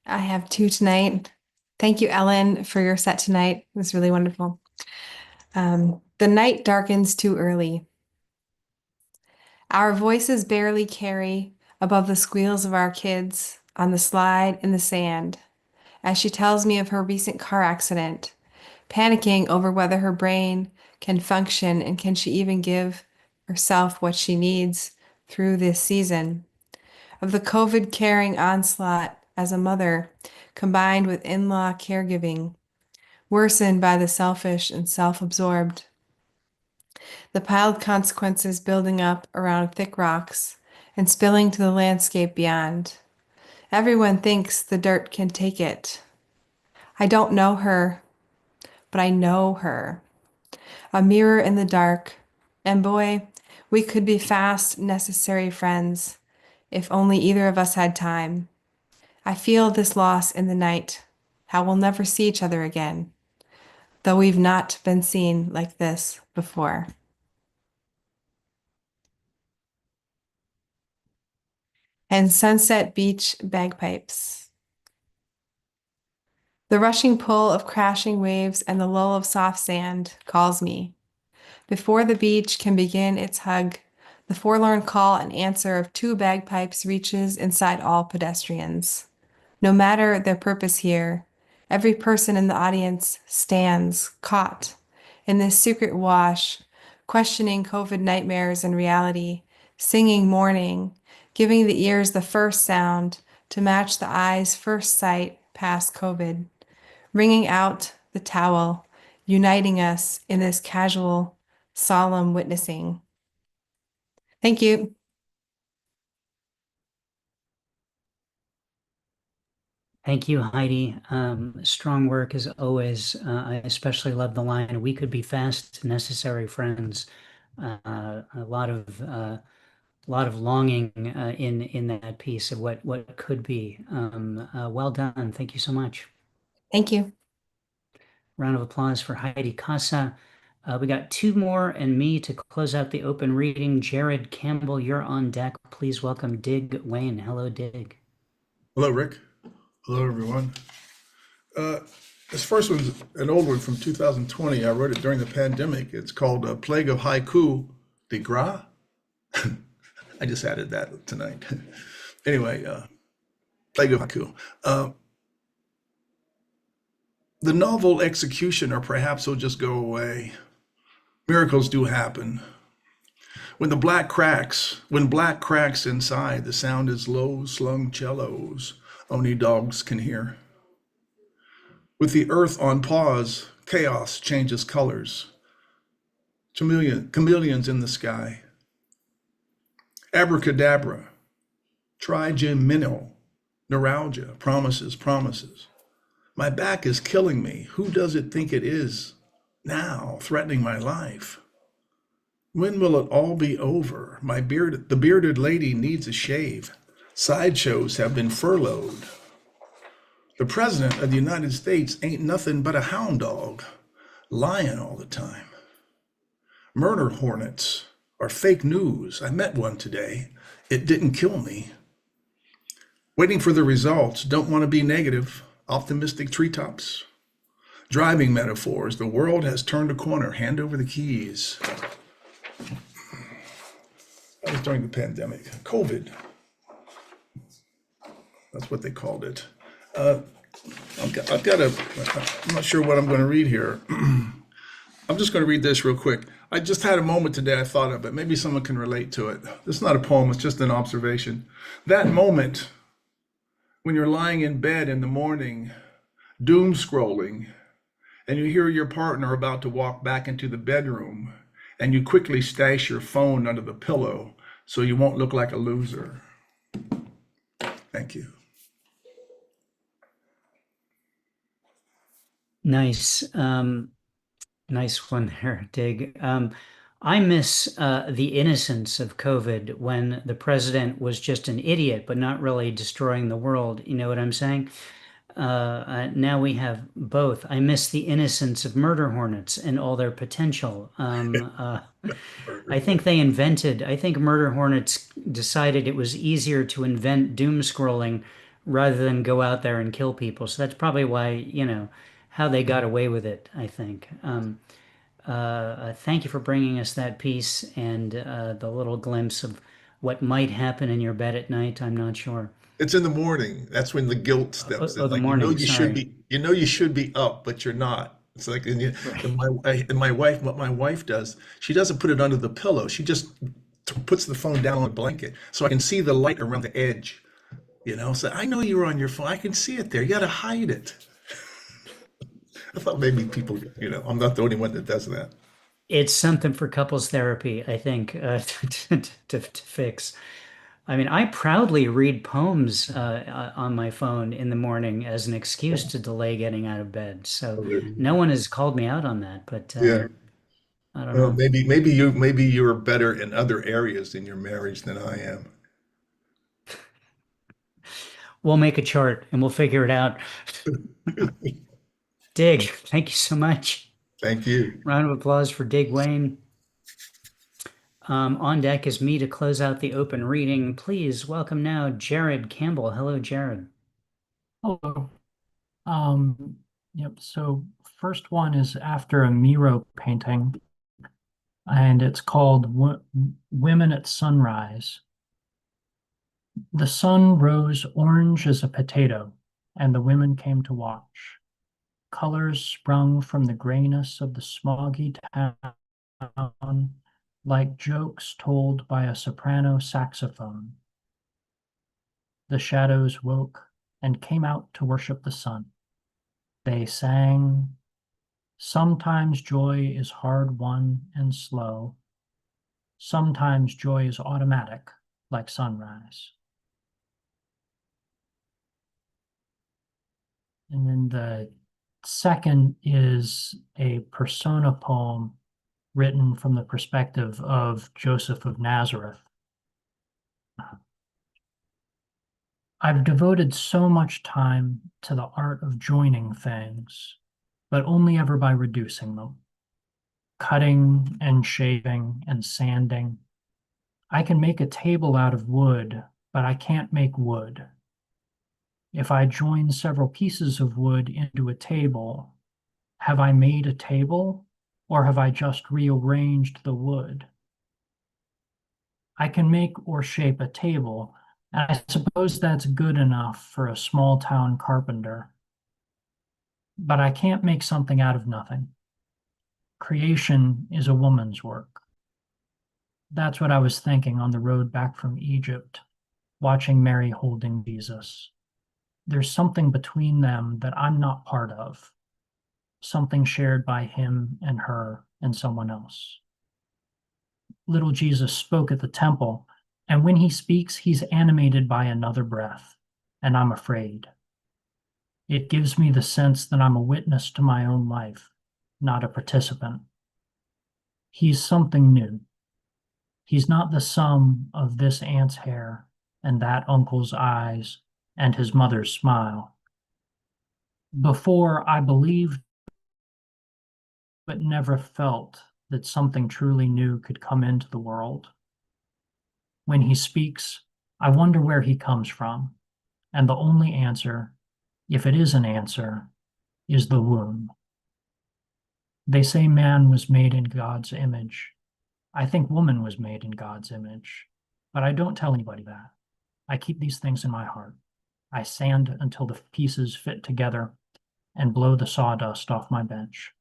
I have 2 tonight. Thank you, Ellen, for your set tonight. It was really wonderful. The night darkens too early. Our voices barely carry above the squeals of our kids on the slide in the sand as she tells me of her recent car accident, panicking over whether her brain can function and can she even give herself what she needs through this season. Of the COVID caring onslaught as a mother, combined with in-law caregiving, worsened by the selfish and self-absorbed. The piled consequences building up around thick rocks and spilling to the landscape beyond. Everyone thinks the dirt can take it. I don't know her, but I know her. A mirror in the dark. And boy, we could be fast, necessary friends if only either of us had time. I feel this loss in the night, how we'll never see each other again, though we've not been seen like this before. And Sunset Beach bagpipes. The rushing pull of crashing waves and the lull of soft sand calls me. Before the beach can begin its hug, the forlorn call and answer of 2 bagpipes reaches inside all pedestrians. No matter their purpose here, every person in the audience stands caught in this secret wash, questioning COVID nightmares and reality, singing mourning, giving the ears the first sound to match the eyes' first sight past COVID, wringing out the towel, uniting us in this casual, solemn witnessing. Thank you. Thank you, Heidi. Strong work as always. I especially love the line, "We could be fast, necessary friends." A lot of longing in that piece of what could be. Well done. Thank you so much. Thank you. Round of applause for Heidi Casa. We got 2 more and me to close out the open reading. Jared Campbell, you're on deck. Please welcome Dig Wayne. Hello, Dig. Hello, Rick. Hello, everyone. This first one's an old one from 2020. I wrote it during the pandemic. It's called Plague of Haiku de Gras. I just added that tonight. Anyway, Lego Haku. The novel execution, or perhaps will just go away. Miracles do happen. When black cracks inside, the sound is low slung cellos only dogs can hear. With the earth on pause, chaos changes colors. Chameleons in the sky. Abracadabra, trigeminal, neuralgia, promises. My back is killing me. Who does it think it is now, threatening my life? When will it all be over? The bearded lady needs a shave. Sideshows have been furloughed. The president of the United States ain't nothing but a hound dog, lying all the time. Murder hornets are fake news. I met one today. It didn't kill me. Waiting for the results. Don't want to be negative. Optimistic treetops. Driving metaphors. The world has turned a corner. Hand over the keys. That was during the pandemic. COVID. That's what they called it. I'm not sure what I'm going to read here. I'm just going to read this real quick. I just had a moment today I thought of it. Maybe someone can relate to it. This is not a poem, it's just an observation. That moment when you're lying in bed in the morning, doom scrolling, and you hear your partner about to walk back into the bedroom, and you quickly stash your phone under the pillow so you won't look like a loser. Thank you. Nice. Nice one there, Dig. I miss the innocence of COVID when the president was just an idiot, but not really destroying the world. You know what I'm saying? Now we have both. I miss the innocence of murder hornets and all their potential. I think murder hornets decided it was easier to invent doom scrolling rather than go out there and kill people. So that's probably why, how they got away with it, I think. Thank you for bringing us that piece and the little glimpse of what might happen in your bed at night. I'm not sure. It's in the morning. That's when the guilt steps in. The Like morning. you should be up, but you're not. It's like and my wife, what my wife does, she doesn't put it under the pillow. She just puts the phone down on the blanket so I can see the light around the edge. So I know you're on your phone. I can see it there. You got to hide it. I thought maybe people, I'm not the only one that does that. It's something for couples therapy, I think, to fix. I mean, I proudly read poems on my phone in the morning as an excuse to delay getting out of bed. So no one has called me out on that, but Yeah. I don't Well, know. maybe you're better in other areas in your marriage than I am. We'll make a chart and we'll figure it out. Dig, thank you so much. Thank you. Round of applause for Dig Wayne. On deck is me to close out the open reading. Please welcome now Jared Campbell. Hello, Jared. Hello. Yep. So first one is after a Miro painting, and it's called Women at Sunrise. The sun rose orange as a potato, and the women came to watch. Colors sprung from the grayness of the smoggy town, like jokes told by a soprano saxophone. The shadows woke and came out to worship the sun. They sang, "Sometimes joy is hard won and slow. Sometimes joy is automatic, like sunrise." And then the second is a persona poem written from the perspective of Joseph of Nazareth. I've devoted so much time to the art of joining things, but only ever by reducing them. Cutting and shaving and sanding. I can make a table out of wood, but I can't make wood. If I join several pieces of wood into a table, have I made a table, or have I just rearranged the wood? I can make or shape a table, and I suppose that's good enough for a small town carpenter. But I can't make something out of nothing. Creation is a woman's work. That's what I was thinking on the road back from Egypt, watching Mary holding Jesus. There's something between them that I'm not part of, something shared by him and her and someone else. Little Jesus spoke at the temple, and when he speaks, he's animated by another breath, and I'm afraid. It gives me the sense that I'm a witness to my own life, not a participant. He's something new. He's not the sum of this aunt's hair and that uncle's eyes and his mother's smile. Before, I believed but never felt that something truly new could come into the world. When he speaks, I wonder where he comes from, and the only answer, if it is an answer, is the womb. They say man was made in God's image. I think woman was made in God's image, but I don't tell anybody that. I keep these things in my heart. I sand until the pieces fit together and blow the sawdust off my bench.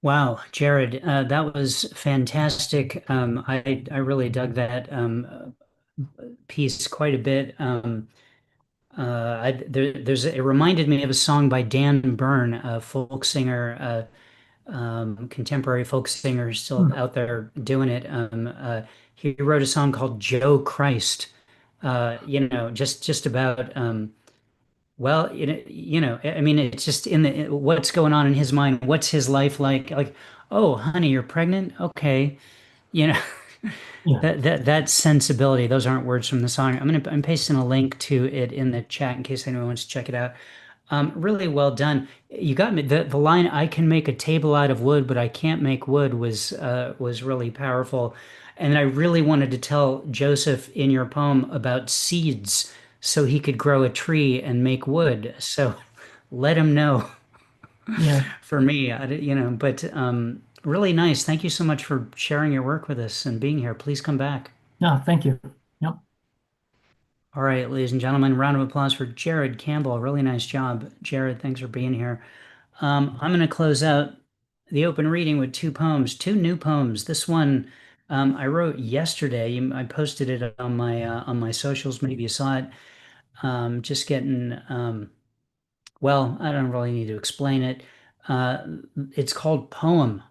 Wow, Jared, that was fantastic. I really dug that piece quite a bit. It reminded me of a song by Dan Byrne, a folk singer, contemporary folk singer, still out there doing it. He wrote a song called "Joe Christ." Just about well, I mean, it's just what's going on in his mind. What's his life like? Like, oh, honey, you're pregnant? Okay, you know. Yeah. That sensibility, those aren't words from the song. I'm pasting a link to it in the chat in case anyone wants to check it out. Really well done. You got me. The line "I can make a table out of wood, but I can't make wood" was really powerful. And I really wanted to tell Joseph in your poem about seeds so he could grow a tree and make wood. So let him know. Yeah. For me, but really nice. Thank you so much for sharing your work with us and being here. Please come back. No, thank you. Yep. All right, ladies and gentlemen, round of applause for Jared Campbell. Really nice job, Jared. Thanks for being here. I'm going to close out the open reading with two new poems. This one I wrote yesterday. I posted it on my socials. Maybe you saw it. Just getting well, I don't really need to explain it. It's called Poem.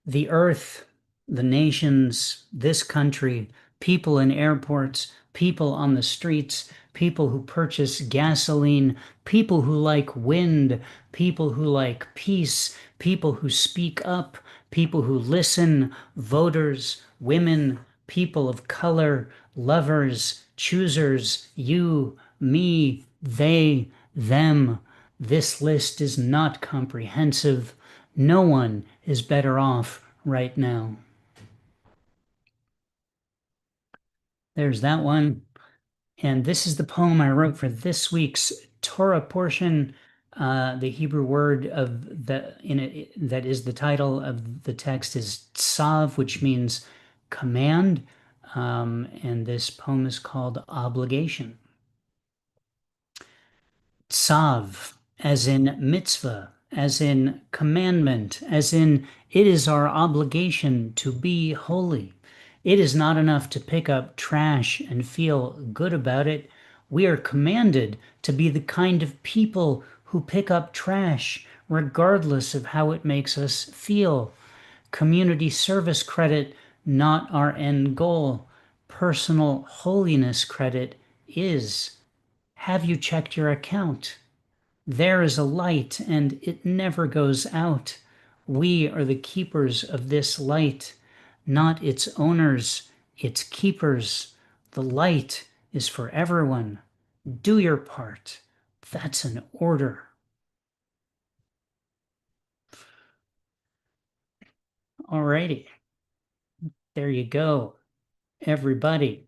The earth, the nations, this country, people in airports, people on the streets, people who purchase gasoline, people who like wind, people who like peace, people who speak up, people who listen, voters, women, people of color, lovers, choosers, you, me, they, them. This list is not comprehensive. No one is better off right now. There's that one. And this is the poem I wrote for this week's Torah portion. The Hebrew word of that is the title of the text is tsav, which means command. And this poem is called Obligation. Tsav, as in mitzvah, as in commandment, as in it is our obligation to be holy. It is not enough to pick up trash and feel good about it. We are commanded to be the kind of people who pick up trash regardless of how it makes us feel. Community service credit, not our end goal. Personal holiness credit is. Have you checked your account? There is a light, and it never goes out. We are the keepers of this light, not its owners, its keepers. The light is for everyone. Do your part. That's an order. Alrighty. There you go, everybody.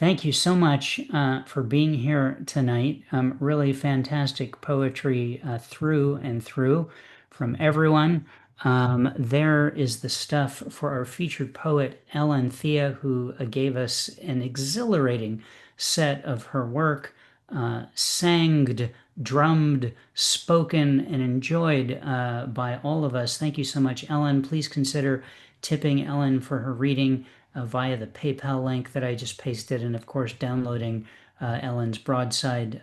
Thank you so much for being here tonight. Really fantastic poetry through and through from everyone. There is the stuff for our featured poet, Ellen Thea, who gave us an exhilarating set of her work, sang, drummed, spoken, and enjoyed by all of us. Thank you so much, Ellen. Please consider tipping Ellen for her reading via the PayPal link that I just pasted, and of course, downloading Ellen's broadside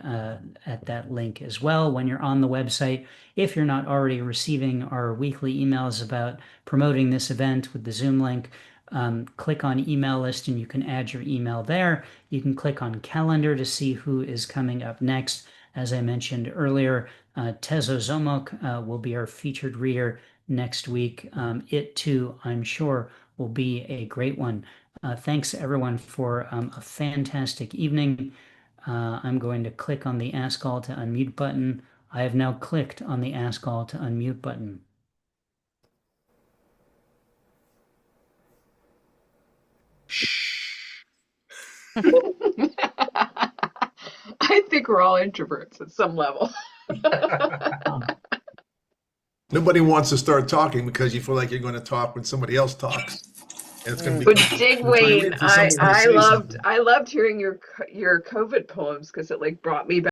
at that link as well when you're on the website. If you're not already receiving our weekly emails about promoting this event with the Zoom link, click on email list and you can add your email there. You can click on calendar to see who is coming up next. As I mentioned earlier, Tezozomoc will be our featured reader next week. It too, I'm sure, will be a great one. Thanks everyone for a fantastic evening. I'm going to click on the Ask All to Unmute button. I have now clicked on the Ask All to Unmute button. I think we're all introverts at some level. Nobody wants to start talking because you feel like you're going to talk when somebody else talks. And it's going to But become Digwayne, I I loved hearing your COVID poems because it like brought me back.